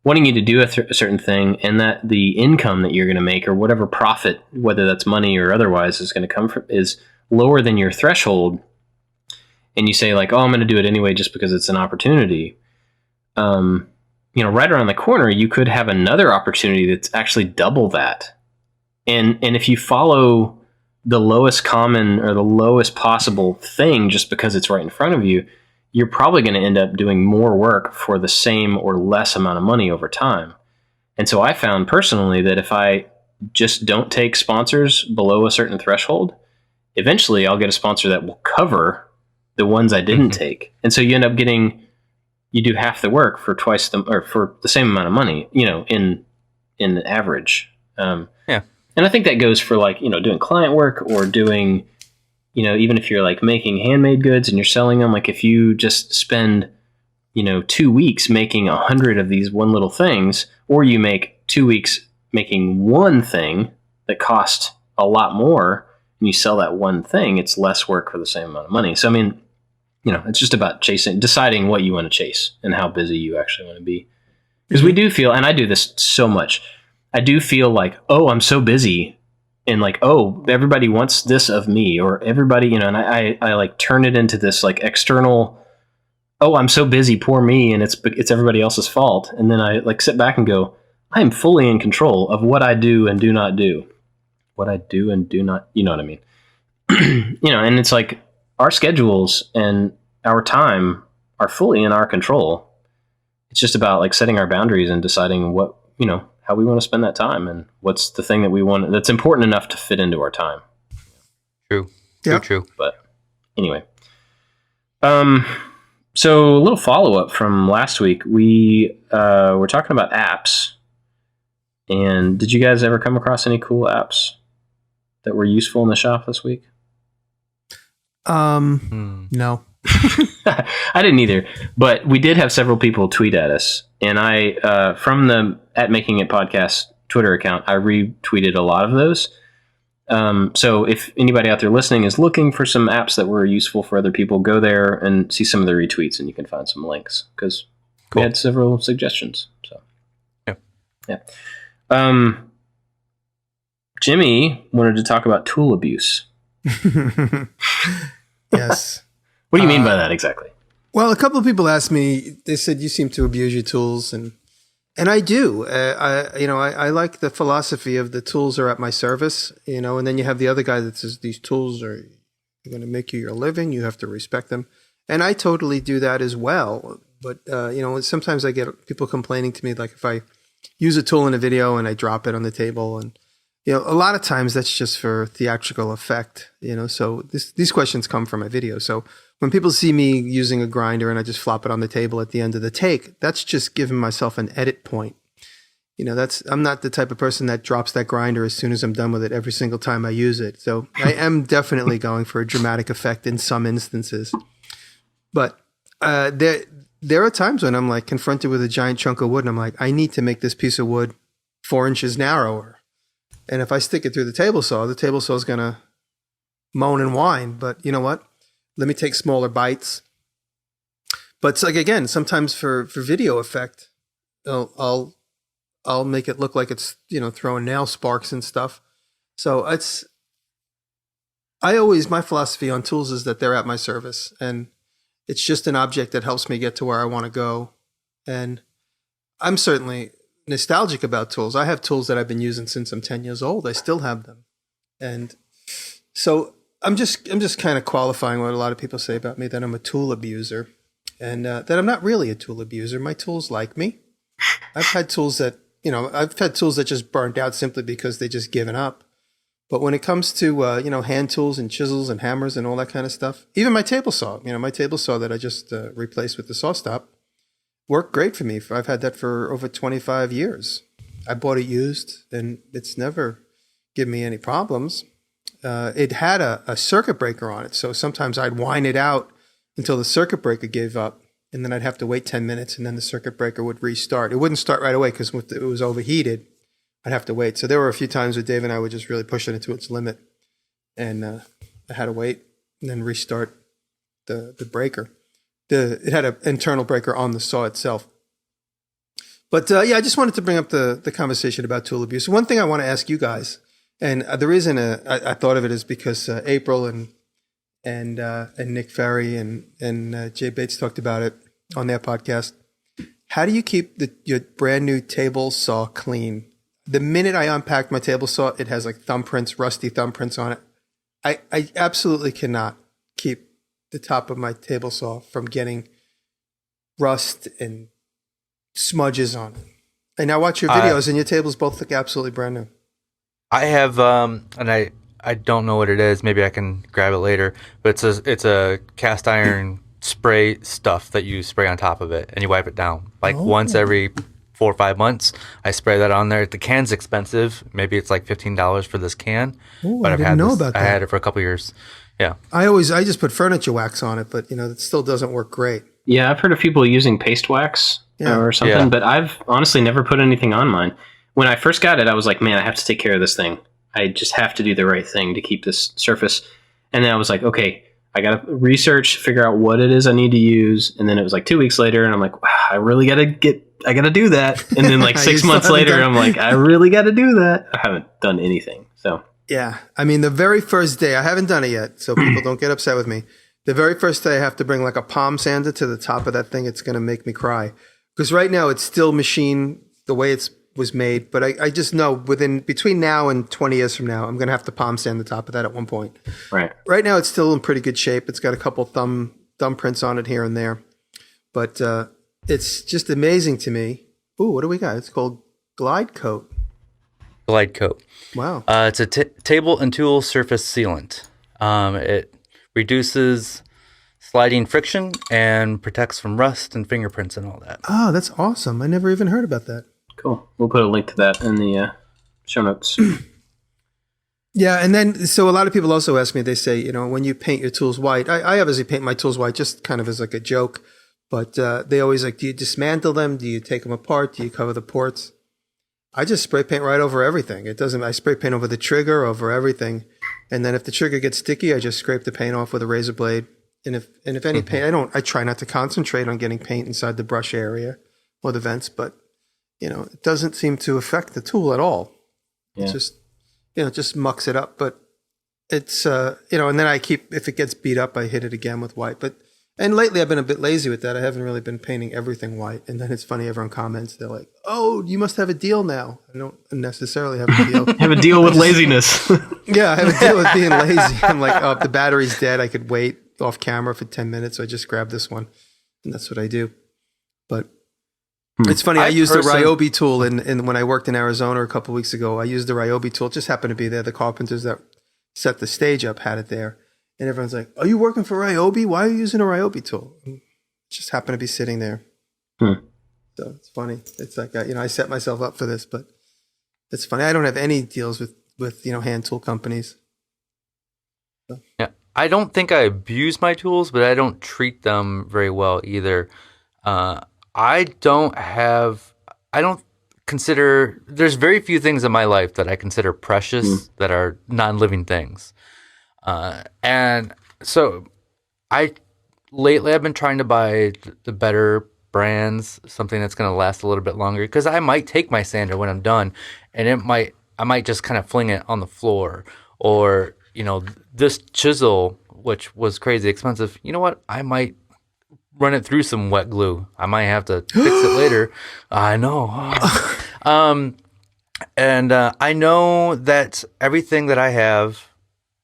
wanting you to do a certain thing, and that the income that you're going to make or whatever profit, whether that's money or otherwise, is going to come from is lower than your threshold. And you say like, I'm going to do it anyway just because it's an opportunity. Right around the corner, you could have another opportunity that's actually double that. And if you follow the lowest common or the lowest possible thing just because it's right in front of you, you're probably going to end up doing more work for the same or less amount of money over time. And so I found personally that if I just don't take sponsors below a certain threshold, eventually I'll get a sponsor that will cover the ones I didn't take. And so you end up you do half the work for for the same amount of money, in the average. And I think that goes for doing client work or doing, even if you're like making handmade goods and you're selling them, like if you just spend, 2 weeks making 100 of these one little things, or you make 2 weeks making one thing that costs a lot more and you sell that one thing, it's less work for the same amount of money. So, I mean, it's just about deciding what you want to chase and how busy you actually want to be. Because we do feel, and I do this so much, I do feel like, I'm so busy and like, everybody wants this of me, or everybody, and I like turn it into this like external, I'm so busy, poor me. And it's everybody else's fault. And then I like sit back and go, I am fully in control of what I do and do not do. What I do and do not, you know what I mean? And it's like our schedules and our time are fully in our control. It's just about like setting our boundaries and deciding what, how we want to spend that time and what's the thing that we want that's important enough to fit into our time. True. True. But anyway, so a little follow-up from last week. We were talking about apps. And did you guys ever come across any cool apps that were useful in the shop this week? No. I didn't either, but we did have several people tweet at us, and I, from the @Making It podcast Twitter account, I retweeted a lot of those. So if anybody out there listening is looking for some apps that were useful for other people, go there and see some of the retweets, and you can find some links because we had several suggestions. So yeah. Jimmy wanted to talk about tool abuse. Yes. What do you mean by that exactly? Well, a couple of people asked me, they said, you seem to abuse your tools. And I do. I like the philosophy of the tools are at my service, and then you have the other guy that says these tools are going to make you your living. You have to respect them. And I totally do that as well. But, sometimes I get people complaining to me, like if I use a tool in a video and I drop it on the table, and a lot of times that's just for theatrical effect, so these questions come from my video. So when people see me using a grinder and I just flop it on the table at the end of the take, that's just giving myself an edit point. I'm not the type of person that drops that grinder as soon as I'm done with it every single time I use it. So I am definitely going for a dramatic effect in some instances. But there there are times when I'm like confronted with a giant chunk of wood and I'm like, I need to make this piece of wood 4 inches narrower. And if I stick it through the table saw is going to moan and whine. But you know what? Let me take smaller bites. But it's like, again, sometimes for video effect, I'll make it look like it's, throwing nail sparks and stuff. So my philosophy on tools is that they're at my service, and it's just an object that helps me get to where I want to go. And I'm certainly nostalgic about tools. I have tools that I've been using since I'm 10 years old. I still have them. And so I'm just kind of qualifying what a lot of people say about me, that I'm a tool abuser, and that I'm not really a tool abuser. My tools like me. I've had tools that just burned out simply because they just given up. But when it comes to, hand tools and chisels and hammers and all that kind of stuff, even my table saw, my table saw that I just replaced with the saw stop worked great for me. I've had that for over 25 years. I bought it used, and it's never given me any problems. It had a circuit breaker on it, so sometimes I'd wind it out until the circuit breaker gave up, and then I'd have to wait 10 minutes, and then the circuit breaker would restart. It wouldn't start right away because it was overheated. I'd have to wait. So there were a few times where Dave and I would just really push it to its limit, and I had to wait and then restart the breaker. It had an internal breaker on the saw itself. But I just wanted to bring up the conversation about tool abuse. One thing I want to ask you guys, and the reason I thought of it is because April and Nick Ferry and Jay Bates talked about it on their podcast. How do you keep your brand new table saw clean? The minute I unpacked my table saw, it has like rusty thumbprints on it. I absolutely cannot keep the top of my table saw from getting rust and smudges on it. And I watch your videos, and your tables both look absolutely brand new. I have, and I don't know what it is. Maybe I can grab it later. But it's a cast iron spray stuff that you spray on top of it, and you wipe it down once every 4 or 5 months. I spray that on there. The can's expensive. Maybe it's like $15 for this can. Ooh, but I didn't know about that. I had it for a couple years. Yeah. I just put furniture wax on it, but it still doesn't work great. Yeah, I've heard of people using paste wax or something, but I've honestly never put anything on mine. When I first got it, I was like, man, I have to take care of this thing. I just have to do the right thing to keep this surface. And then I was like, okay, I got to research, figure out what it is I need to use. And then it was like 2 weeks later, and I'm like, wow, I really got to do that. And then like 6 months later, I'm like, I really got to do that. I haven't done anything. So yeah, I mean, the very first day, I haven't done it yet, so people don't get upset with me. The very first day, I have to bring like a palm sander to the top of that thing. It's going to make me cry, because right now it's still machined the way it was made. But I just know between now and 20 years from now, I'm going to have to palm sand the top of that at one point. Right. Right now, it's still in pretty good shape. It's got a couple thumbprints on it here and there, but it's just amazing to me. Ooh, what do we got? It's called Glide Coat. Glide Coat. Wow. It's a table and tool surface sealant. It reduces sliding friction and protects from rust and fingerprints and all that. Oh, that's awesome. I never even heard about that. Cool. We'll put a link to that in the show notes. Yeah, and then, so a lot of people also ask me, they say, when you paint your tools white, I obviously paint my tools white just kind of as like a joke, but they always like, do you dismantle them? Do you take them apart? Do you cover the ports? I just spray paint right over everything. I spray paint over the trigger, over everything. And then if the trigger gets sticky, I just scrape the paint off with a razor blade. And if any paint, I try not to concentrate on getting paint inside the brush area or the vents, but it doesn't seem to affect the tool at all. Yeah. It's just, it just mucks it up. But it's, and then if it gets beat up, I hit it again with white. And lately I've been a bit lazy with that. I haven't really been painting everything white. And then it's funny, everyone comments, they're like, oh, you must have a deal now. I don't necessarily have a deal. Have a deal with laziness. Yeah, I have a deal with being lazy. I'm like, oh, if the battery's dead, I could wait off camera for 10 minutes. So I just grab this one. And that's what I do. But it's funny. I used the Ryobi tool and when I worked in Arizona a couple of weeks ago, I used the Ryobi tool. It just happened to be there. The carpenters that set the stage up had it there. And everyone's like, are you working for Ryobi? Why are you using a Ryobi tool? And it just happened to be sitting there. So it's funny. It's like, I set myself up for this, but it's funny. I don't have any deals with hand tool companies. So. Yeah. I don't think I abuse my tools, but I don't treat them very well either. I don't consider, there's very few things in my life that I consider precious that are non-living things. And so lately I've been trying to buy the better brands, something that's going to last a little bit longer, because I might take my sander when I'm done and I might just kind of fling it on the floor, or, this chisel, which was crazy expensive. You know what? I might run it through some wet glue. I might have to fix it later. I know. And I know that everything that I have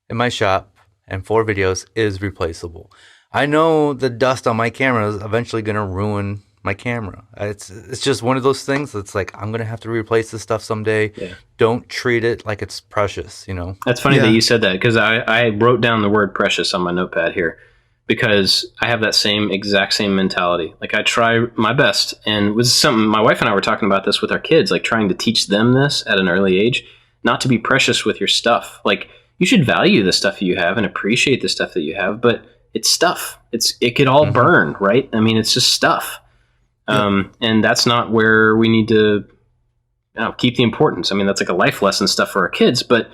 in my shop and for videos is replaceable. I know the dust on my camera is eventually going to ruin my camera. It's just one of those things that's like, I'm going to have to replace this stuff someday. Yeah. Don't treat it like it's precious, That's funny that you said that, because I wrote down the word precious on my notepad here, because I have that exact same mentality. Like, I try my best, and it was something my wife and I were talking about this with our kids, like trying to teach them this at an early age, not to be precious with your stuff. Like, you should value the stuff you have and appreciate the stuff that you have, but it's stuff. It could all burn, right? I mean, it's just stuff. And that's not where we need to keep the importance. I mean, that's like a life lesson stuff for our kids, but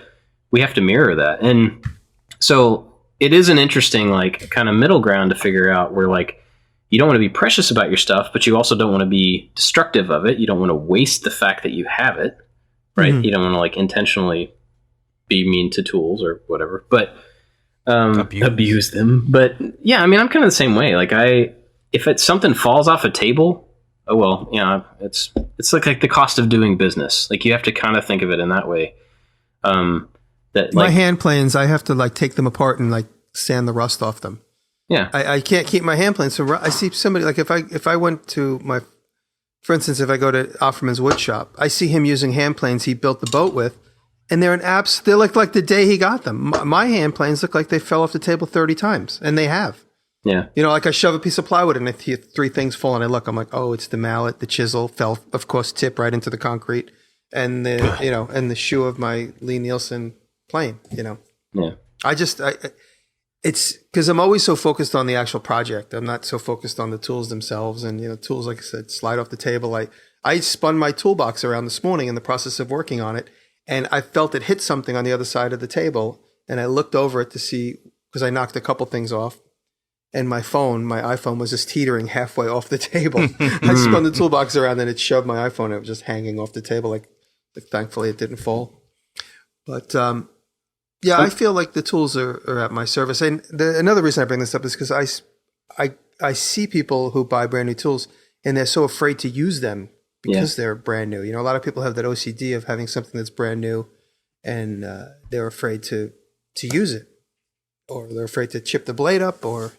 we have to mirror that. And so it is an interesting, like, kind of middle ground to figure out, where, like, you don't want to be precious about your stuff, but you also don't want to be destructive of it. You don't want to waste the fact that you have it, right? You don't want to, like, intentionally be mean to tools or whatever, but abuse them. But yeah, I mean, I'm kind of the same way. Like, if something falls off a table, oh well, it's like the cost of doing business. Like, you have to kind of think of it in that way. That, like, my hand planes, I have to, like, take them apart and, like, sand the rust off them. Yeah, I can't keep my hand planes. So I see somebody, like, if I went to for instance, if I go to Offerman's wood shop, I see him using hand planes he built the boat with, and they're they look like the day he got them. My hand planes look like they fell off the table 30 times, and they have. Yeah. Like, I shove a piece of plywood and I see 3 things fall, and I look, I'm like, oh, it's the mallet, the chisel fell, of course, tip right into the concrete, and and the shoe of my Lee Nielsen plane, Yeah. It's because I'm always so focused on the actual project. I'm not so focused on the tools themselves. And, tools, like I said, slide off the table. I spun my toolbox around this morning in the process of working on it, and I felt it hit something on the other side of the table. And I looked over it to see, because I knocked a couple things off. And my iPhone was just teetering halfway off the table. I spun the toolbox around and it shoved my iPhone. It was just hanging off the table. Like thankfully it didn't fall. But I feel like the tools are at my service. And another reason I bring this up is because I see people who buy brand new tools and they're so afraid to use them because they're brand new. A lot of people have that OCD of having something that's brand new, and they're afraid to use it. Or they're afraid to chip the blade up, or,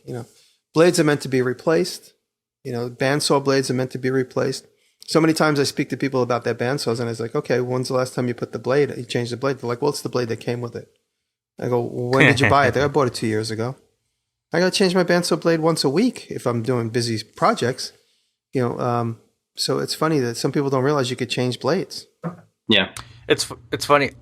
blades are meant to be replaced. Bandsaw blades are meant to be replaced. So many times I speak to people about their bandsaws, and I was like, okay, when's the last time you changed the blade? They're like, well, it's the blade that came with it. I go, well, when did you buy it? I bought it 2 years ago. I got to change my bandsaw blade once a week if I'm doing busy projects. So it's funny that some people don't realize you could change blades. Yeah. It's funny.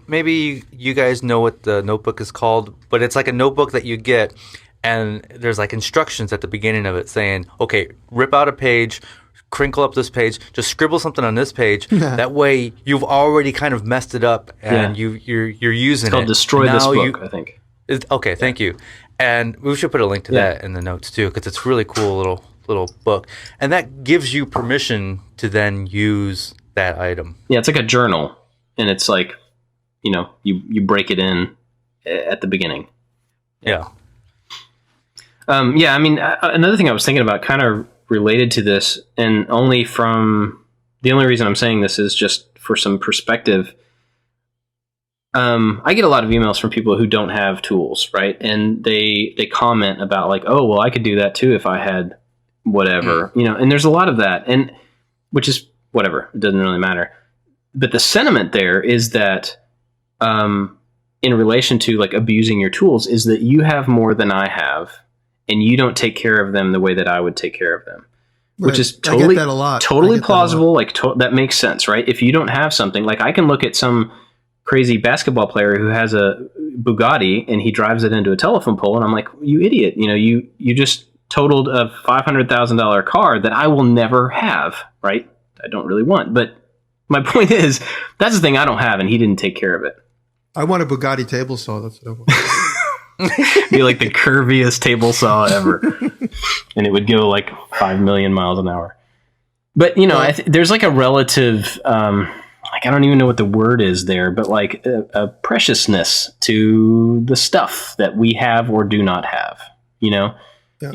Maybe you guys know what the notebook is called, but it's like a notebook that you get, and there's like instructions at the beginning of it saying, okay, rip out a page, crinkle up this page, just scribble something on this page. That way you've already kind of messed it up, and you're using it. It's called Destroy This Book, I think. Okay, thank you. And we should put a link to that in the notes too, because it's a really cool little book, and that gives you permission to then use that item. Yeah, it's like a journal, and it's like, you break it in at the beginning. Yeah. I mean, another thing I was thinking about, kind of related to this, and the only reason I'm saying this is just for some perspective. I get a lot of emails from people who don't have tools, right? And they comment about, like, oh, well, I could do that too if I had whatever, and there's a lot of that, and which is whatever, it doesn't really matter. But the sentiment there is that, in relation to, like, abusing your tools, is that you have more than I have, and you don't take care of them the way that I would take care of them, which is totally, I get that a lot. Totally plausible. Like, that makes sense, right? If you don't have something, like, I can look at some crazy basketball player who has a Bugatti and he drives it into a telephone pole, and I'm like, you idiot, you just totaled a $500,000 car that I will never have, right? I don't really want. But my point is, that's the thing I don't have, and he didn't take care of it. I want a Bugatti table saw. That's what I want. Be like the curviest table saw ever. And it would go like 5 million miles an hour. But, there's like a relative, I don't even know what the word is there, but like a preciousness to the stuff that we have or do not have, Yeah.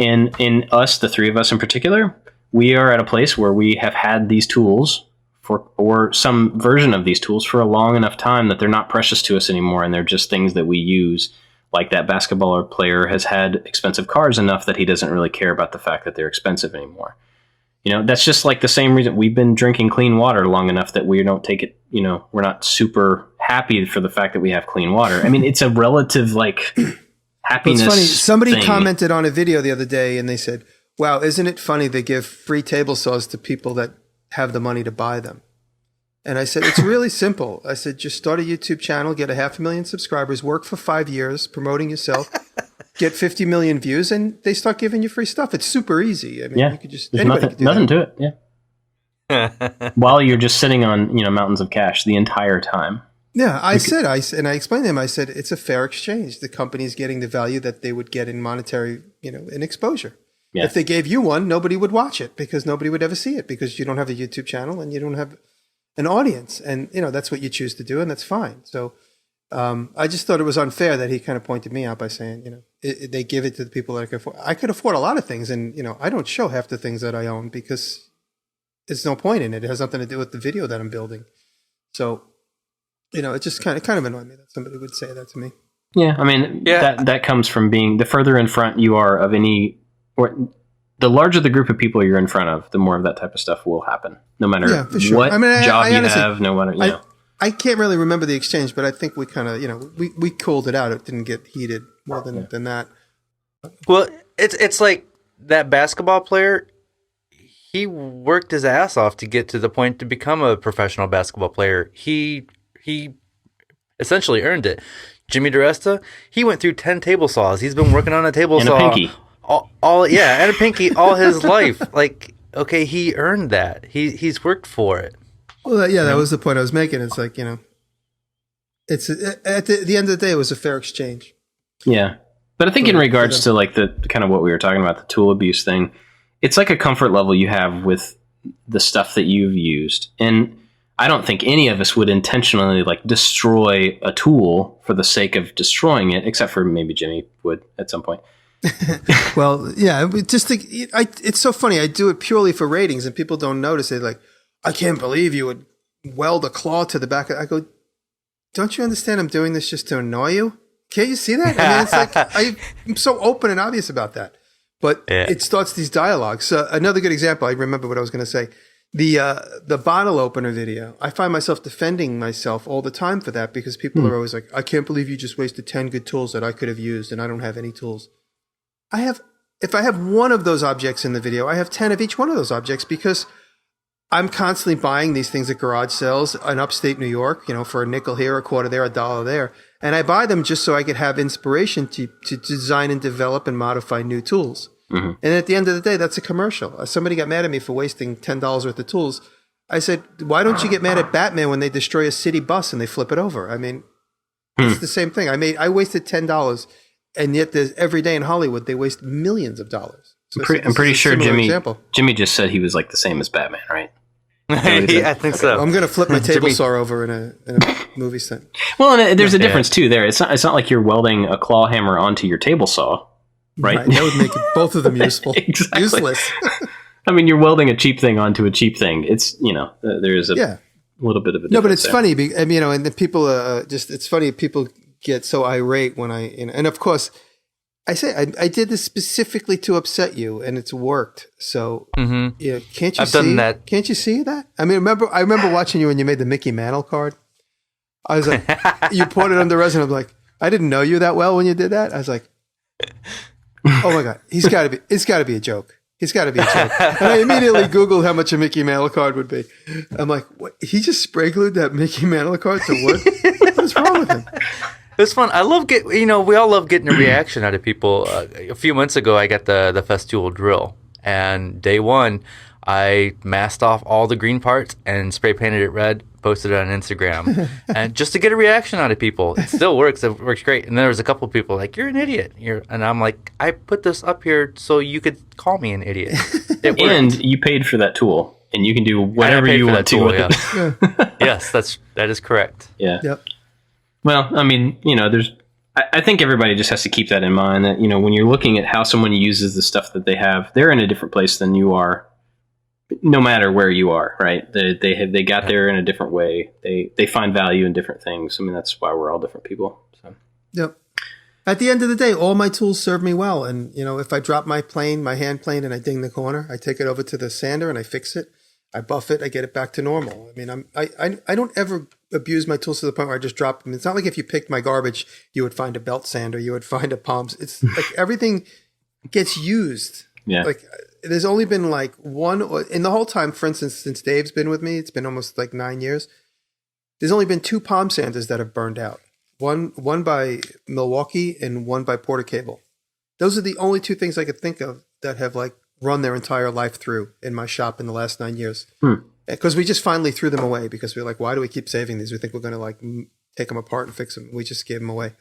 And in us, the three of us in particular, we are at a place where we have had these tools or some version of these tools for a long enough time that they're not precious to us anymore. And they're just things that we use. Like that basketball player has had expensive cars enough that he doesn't really care about the fact that they're expensive anymore. That's just like the same reason we've been drinking clean water long enough that we don't take it, we're not super happy for the fact that we have clean water. I mean, it's a relative like happiness. It's funny. Somebody thing. Commented on a video the other day and they said, wow, isn't it funny they give free table saws to people that have the money to buy them? And I said, it's really simple. I said, just start a YouTube channel, get 500,000 subscribers, work for 5 years promoting yourself, get 50 million views, and they start giving you free stuff. It's super easy. I mean, you could just, there's nothing to it. Yeah. While you're just sitting on, mountains of cash the entire time. Yeah, I explained to him, I said, it's a fair exchange. The company's getting the value that they would get in monetary, in exposure. Yeah. If they gave you one, nobody would watch it because nobody would ever see it because you don't have a YouTube channel and you don't have an audience, and that's what you choose to do, and that's fine. So I just thought it was unfair that he kind of pointed me out by saying, they give it to the people that I could afford. I could afford a lot of things, and I don't show half the things that I own because there's no point in it. It has nothing to do with the video that I'm building. So it just kind of annoyed me that somebody would say that to me. Yeah, I mean that comes from being the further in front you are of any. Or the larger the group of people you're in front of, the more of that type of stuff will happen. No matter what job you have, no matter, I can't really remember the exchange, but I think we kind of, we cooled it out. It didn't get heated more than that. Well, it's like that basketball player, he worked his ass off to get to the point to become a professional basketball player. He essentially earned it. Jimmy Diresta, he went through 10 table saws. He's been working on a table saw. And a pinky. And a pinky all his life. Like, okay, he earned that. He's worked for it. Well, that was the point I was making. It's like, it's at the end of the day, it was a fair exchange. Yeah. But I think in regards to like the kind of what we were talking about, the tool abuse thing, it's like a comfort level you have with the stuff that you've used. And I don't think any of us would intentionally like destroy a tool for the sake of destroying it, except for maybe Jimmy would at some point. Well, yeah, it's so funny. I do it purely for ratings, and people don't notice it. Like, I can't believe you would weld a claw to the back. I go, don't you understand? I'm doing this just to annoy you. Can't you see that? I mean, it's like I'm so open and obvious about that. But it starts these dialogues. Another good example. I remember what I was going to say. The bottle opener video. I find myself defending myself all the time for that because people are always like, I can't believe you just wasted 10 good tools that I could have used, and I don't have any tools. If I have one of those objects in the video, I have 10 of each one of those objects because I'm constantly buying these things at garage sales in upstate New York, for a nickel here, a quarter there, $1 there. And I buy them just so I could have inspiration to design and develop and modify new tools. Mm-hmm. And at the end of the day, that's a commercial. Somebody got mad at me for wasting $10 worth of tools. I said, why don't you get mad at Batman when they destroy a city bus and they flip it over? I mean, it's the same thing. I wasted $10. And yet, every day in Hollywood, they waste millions of dollars. So I'm pretty sure Jimmy just said he was like the same as Batman, right? I think so. I'm going to flip my table saw over in a movie set. Well, and there's a difference too there. It's not like you're welding a claw hammer onto your table saw, right? That would make both of them useful. Exactly. Useless. I mean, you're welding a cheap thing onto a cheap thing. It's there is a little bit of a difference. No, but it's funny, and the people it's funny people get so irate when and of course I say I did this specifically to upset you, and it's worked. So can't you see that? Can't you see that? I mean, I remember watching you when you made the Mickey Mantle card. I was like, you poured it under resin. I'm like, I didn't know you that well when you did that. I was like, oh my god, it's got to be a joke. He's got to be a joke. And I immediately Googled how much a Mickey Mantle card would be. I'm like, what? He just spray glued that Mickey Mantle card to wood? What's wrong with him? It's fun. I love we all love getting a reaction out of people. A few months ago, I got the Festool drill, and day one, I masked off all the green parts and spray painted it red, posted it on Instagram, and just to get a reaction out of people. It still works. It works great. And there was a couple of people like, "You're an idiot." And I'm like, "I put this up here so you could call me an idiot." It worked. And you paid for that tool, and you can do whatever you want to with it. Yes, that is correct. Yeah. Yep. Well, I mean, I think everybody just has to keep that in mind that, when you're looking at how someone uses the stuff that they have, they're in a different place than you are, no matter where you are, right? They got there in a different way. They find value in different things. I mean, that's why we're all different people. So. Yep. At the end of the day, all my tools serve me well. And, if I drop my hand plane and I ding the corner, I take it over to the sander and I fix it. I buff it. I get it back to normal. I mean, I don't ever abuse my tools to the point where I just drop them. It's not like if you picked my garbage, you would find a belt sander, you would find a palms. It's like everything gets used. Yeah. Like there's only been like one in the whole time. For instance, since Dave's been with me, it's been almost like 9 years. There's only been 2 palm sanders that have burned out. One by Milwaukee and one by Porter Cable. Those are the only 2 things I could think of that have like run their entire life through in my shop in the last 9 years. Because we just finally threw them away because we were like, why do we keep saving these? We think we're going to like take them apart and fix them. We just gave them away.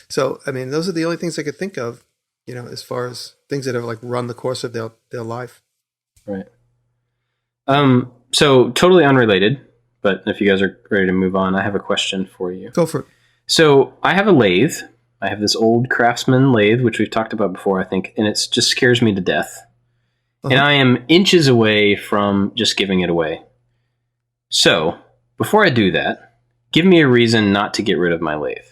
So, I mean, those are the only things I could think of, as far as things that have like run the course of their life. Right. So totally unrelated, but if you guys are ready to move on, I have a question for you. Go for it. So I have a lathe. I have this old Craftsman lathe, which we've talked about before, I think, and it just scares me to death. And I am inches away from just giving it away. So, before I do that, give me a reason not to get rid of my lathe.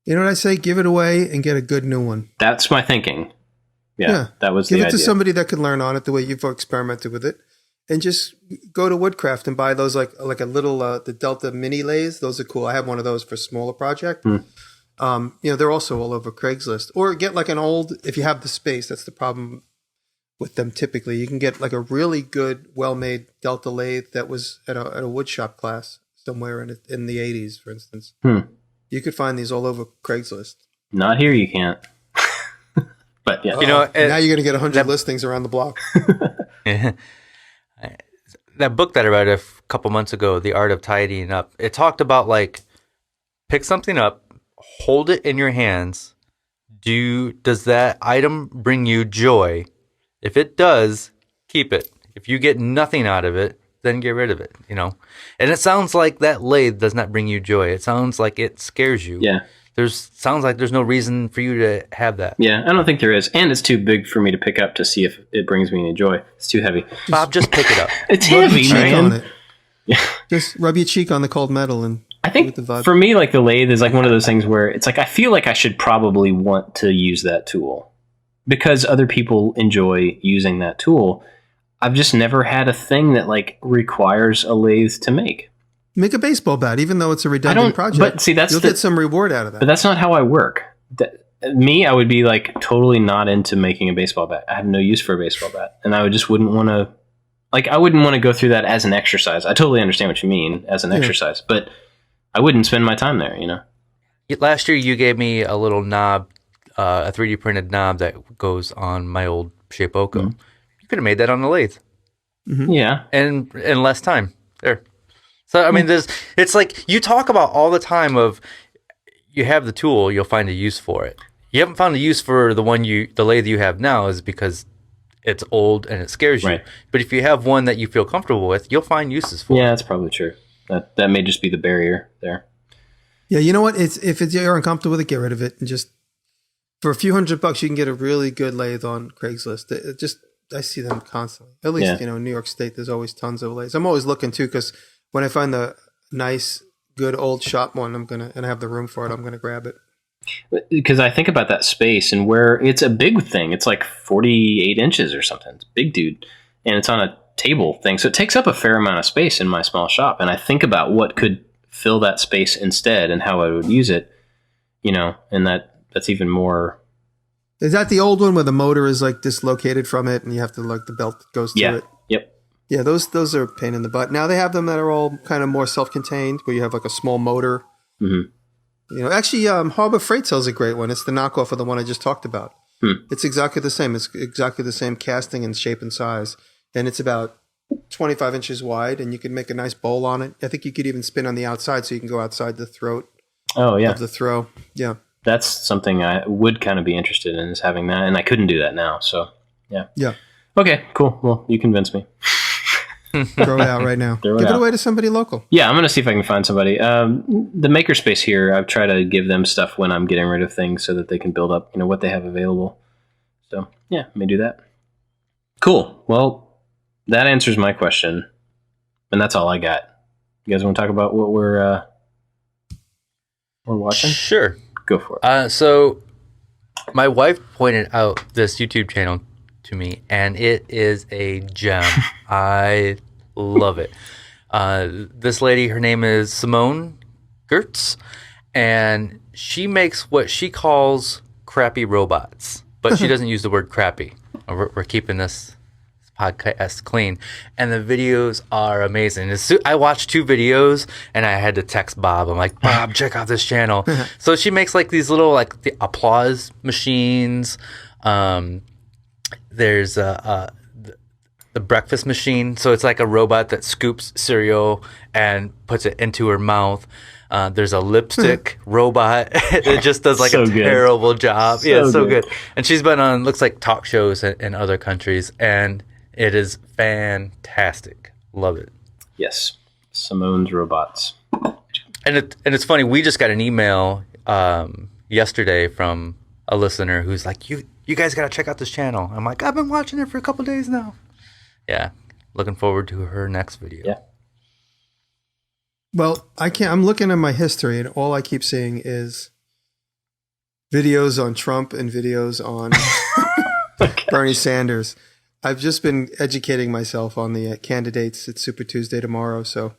You know what I say? Give it away and get a good new one. That's my thinking. Yeah, that was the idea. Give it to somebody that can learn on it the way you've experimented with it. And just go to Woodcraft and buy those like a little, the Delta mini lathes. Those are cool. I have one of those for a smaller project. They're also all over Craigslist. Or get like an old, if you have the space, that's the problem with them typically. You can get like a really good, well-made Delta lathe that was at a wood shop class somewhere in the 80s, for instance. You could find these all over Craigslist. Not here, you can't. But yeah. Now you're going to get 100 listings around the block. That book that I read a couple months ago, The Art of Tidying Up, it talked about like, pick something up, hold it in your hands. Does that item bring you joy? If it does, keep it. If you get nothing out of it, then get rid of it, And it sounds like that lathe does not bring you joy. It sounds like it scares you. Yeah. Sounds like there's no reason for you to have that. Yeah, I don't think there is. And it's too big for me to pick up to see if it brings me any joy. It's too heavy. Bob, just pick it up. It's heavy, man. On it. Yeah. Just rub your cheek on the cold metal and I think for me, like the lathe is like one of those things where it's like I feel like I should probably want to use that tool because other people enjoy using that tool. I've just never had a thing that like requires a lathe to make. Make a baseball bat, even though it's a redundant project. But see, you'll get some reward out of that. But that's not how I work. I would be like totally not into making a baseball bat. I have no use for a baseball bat, and I wouldn't want to. Like, I wouldn't want to go through that as an exercise. I totally understand what you mean as an exercise, but I wouldn't spend my time there, Last year, you gave me a little knob, a 3D printed knob that goes on my old Shapeoko. Mm-hmm. You could have made that on the lathe. Mm-hmm. Yeah. And in less time. There. So, I mean, it's like you talk about all the time of you have the tool, you'll find a use for it. You haven't found a use for the lathe you have now is because it's old and it scares you. Right. But if you have one that you feel comfortable with, you'll find uses for it. Yeah, that's probably true. That may just be the barrier there. Yeah, you know what? If you're uncomfortable with it, get rid of it. And just for a few $100, you can get a really good lathe on Craigslist. I see them constantly. At least, in New York State, there's always tons of lathes. I'm always looking too, because when I find the nice, good old shop one, and I have the room for it, I'm going to grab it. Because I think about that space and where it's a big thing. It's like 48 inches or something. It's a big dude. And it's on a table thing. So it takes up a fair amount of space in my small shop. And I think about what could fill that space instead and how I would use it, and that's even more. Is that the old one where the motor is like dislocated from it and you have to the belt goes through it? Yep. Yeah, those are a pain in the butt. Now they have them that are all kind of more self-contained where you have like a small motor. Mm-hmm. Actually, Harbor Freight sells a great one. It's the knockoff of the one I just talked about. It's exactly the same. It's exactly the same casting and shape and size. And it's about 25 inches wide, and you can make a nice bowl on it. I think you could even spin on the outside so you can go outside the throat of the throw. Yeah. That's something I would kind of be interested in, is having that. And I couldn't do that now. So, yeah. Yeah. Okay, cool. Well, you convinced me. Throw it out right now. Give it away to somebody local. Yeah, I'm going to see if I can find somebody. The makerspace here, I've tried to give them stuff when I'm getting rid of things so that they can build up, what they have available. So, yeah, let me do that. Cool. Well, that answers my question. And that's all I got. You guys want to talk about what we're watching? Sure. Go for it. So, my wife pointed out this YouTube channel to me, and it is a gem. I love it. This lady, her name is Simone Gertz, and she makes what she calls crappy robots, but she doesn't use the word crappy. We're keeping this podcast clean, and the videos are amazing. I watched 2 videos, and I had to text Bob. I'm like, Bob, check out this channel. So she makes like these little the applause machines. There's the breakfast machine, so it's like a robot that scoops cereal and puts it into her mouth. There's a lipstick robot that just does like terrible job. So good. And she's been on, looks like, talk shows in other countries, and it is fantastic. Love it. Yes, Simone's Robots. And it's funny. We just got an email yesterday from a listener who's like, "You guys got to check out this channel." I'm like, "I've been watching it for a couple days now." Yeah, looking forward to her next video. Yeah. Well, I'm looking at my history, and all I keep seeing is videos on Trump and videos on Bernie Sanders. I've just been educating myself on the candidates. It's Super Tuesday tomorrow, so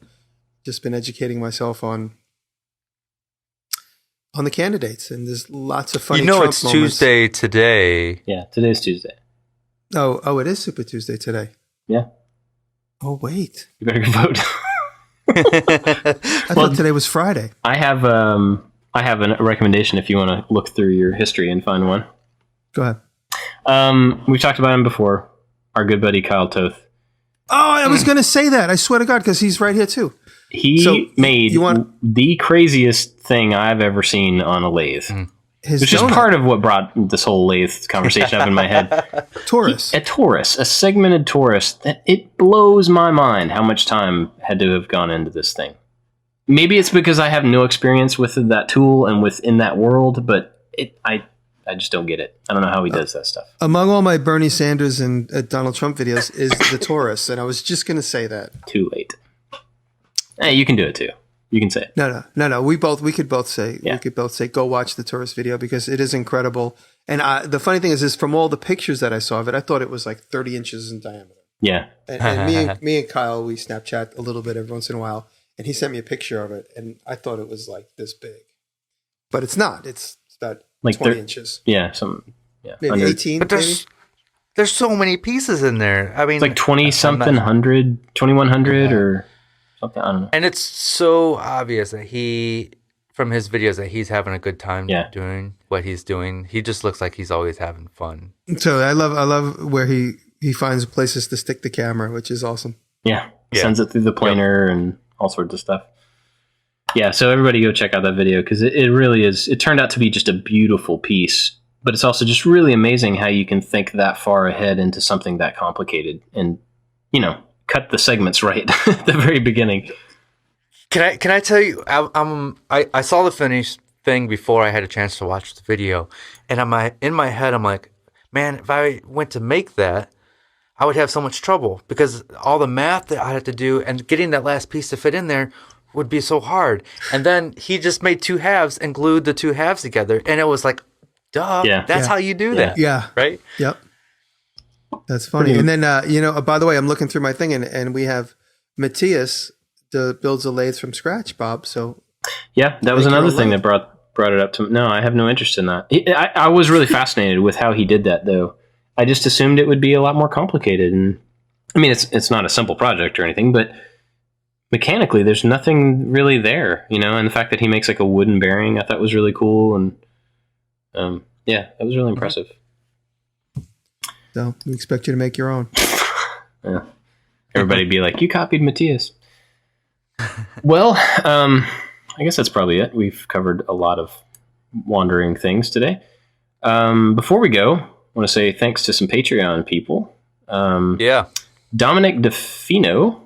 just been educating myself on the candidates, and there's lots of funny Trump it's moments. Tuesday today. Yeah, today's Tuesday. Oh, it is Super Tuesday today. Yeah. Oh, wait. You better go vote. I thought today was Friday. I have a recommendation if you want to look through your history and find one. Go ahead. We've talked about him before. Our good buddy Kyle Toth. Oh, I was going to say that. I swear to God, because he's right here too. He made the craziest thing I've ever seen on a lathe. Which is part of what brought this whole lathe conversation up in my head. Taurus. A segmented Taurus. It blows my mind how much time had to have gone into this thing. Maybe it's because I have no experience with that tool and within that world, but I just don't get it. I don't know how he does that stuff. Among all my Bernie Sanders and Donald Trump videos is the Taurus, and I was just going to say that. Too late. Hey, you can do it too. You can say it. No. We could both say go watch the Taurus video because it is incredible. And the funny thing is from all the pictures that I saw of it, I thought it was like 30 inches in diameter. Yeah. And me and Kyle, we Snapchat a little bit every once in a while, and he sent me a picture of it, and I thought it was like this big, but it's not. It's about like 20 inches. Yeah, maybe 18. But there's so many pieces in there. I mean, it's like 20-something hundred, 2100 or something. I don't know. And it's so obvious that from his videos, that he's having a good time doing what he's doing. He just looks like he's always having fun. So I love where he finds places to stick the camera, which is awesome. Yeah, sends it through the planer and all sorts of stuff. Yeah, so everybody go check out that video because it really is. It turned out to be just a beautiful piece, but it's also just really amazing how you can think that far ahead into something that complicated and, cut the segments right at the very beginning. Can I tell you? I saw the finished thing before I had a chance to watch the video, and in my head I'm like, man, if I went to make that, I would have so much trouble because all the math that I had to do and getting that last piece to fit in there would be so hard. And then he just made 2 halves and glued the 2 halves together, and it was like, duh, that's how you do that. Yeah. Right? Yep. That's funny. And then, by the way, I'm looking through my thing, and we have Matthias builds a lathe from scratch, Bob. So yeah, that was another thing that brought it up to me. No, I have no interest in that. I was really fascinated with how he did that, though. I just assumed it would be a lot more complicated. And I mean, it's not a simple project or anything, but mechanically, there's nothing really there, and the fact that he makes like a wooden bearing, I thought was really cool, and that was really impressive. So we expect you to make your own. Yeah. Everybody be like, you copied Matthias. Well, I guess that's probably it. We've covered a lot of wandering things today. Before we go, I want to say thanks to some Patreon people. Dominic DeFino,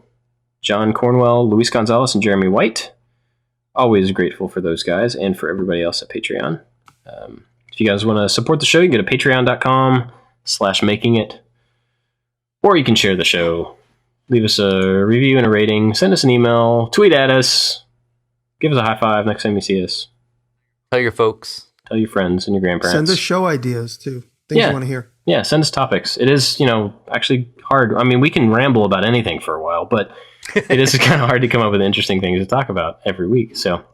John Cornwell, Luis Gonzalez, and Jeremy White. Always grateful for those guys and for everybody else at Patreon. If you guys want to support the show, you can go to patreon.com/makingit. Or you can share the show. Leave us a review and a rating. Send us an email. Tweet at us. Give us a high five next time you see us. Tell your folks. Tell your friends and your grandparents. Send us show ideas, too. Things you want to hear. Yeah, send us topics. It is, actually hard. I mean, we can ramble about anything for a while, but it is kind of hard to come up with interesting things to talk about every week. So,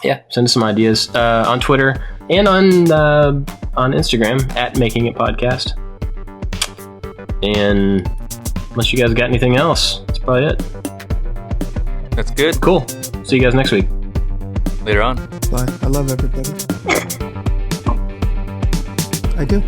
yeah, send us some ideas on Twitter and on Instagram at Making It Podcast. And unless you guys got anything else, that's probably it. That's good. Cool. See you guys next week. Later on. Bye. I love everybody. I do.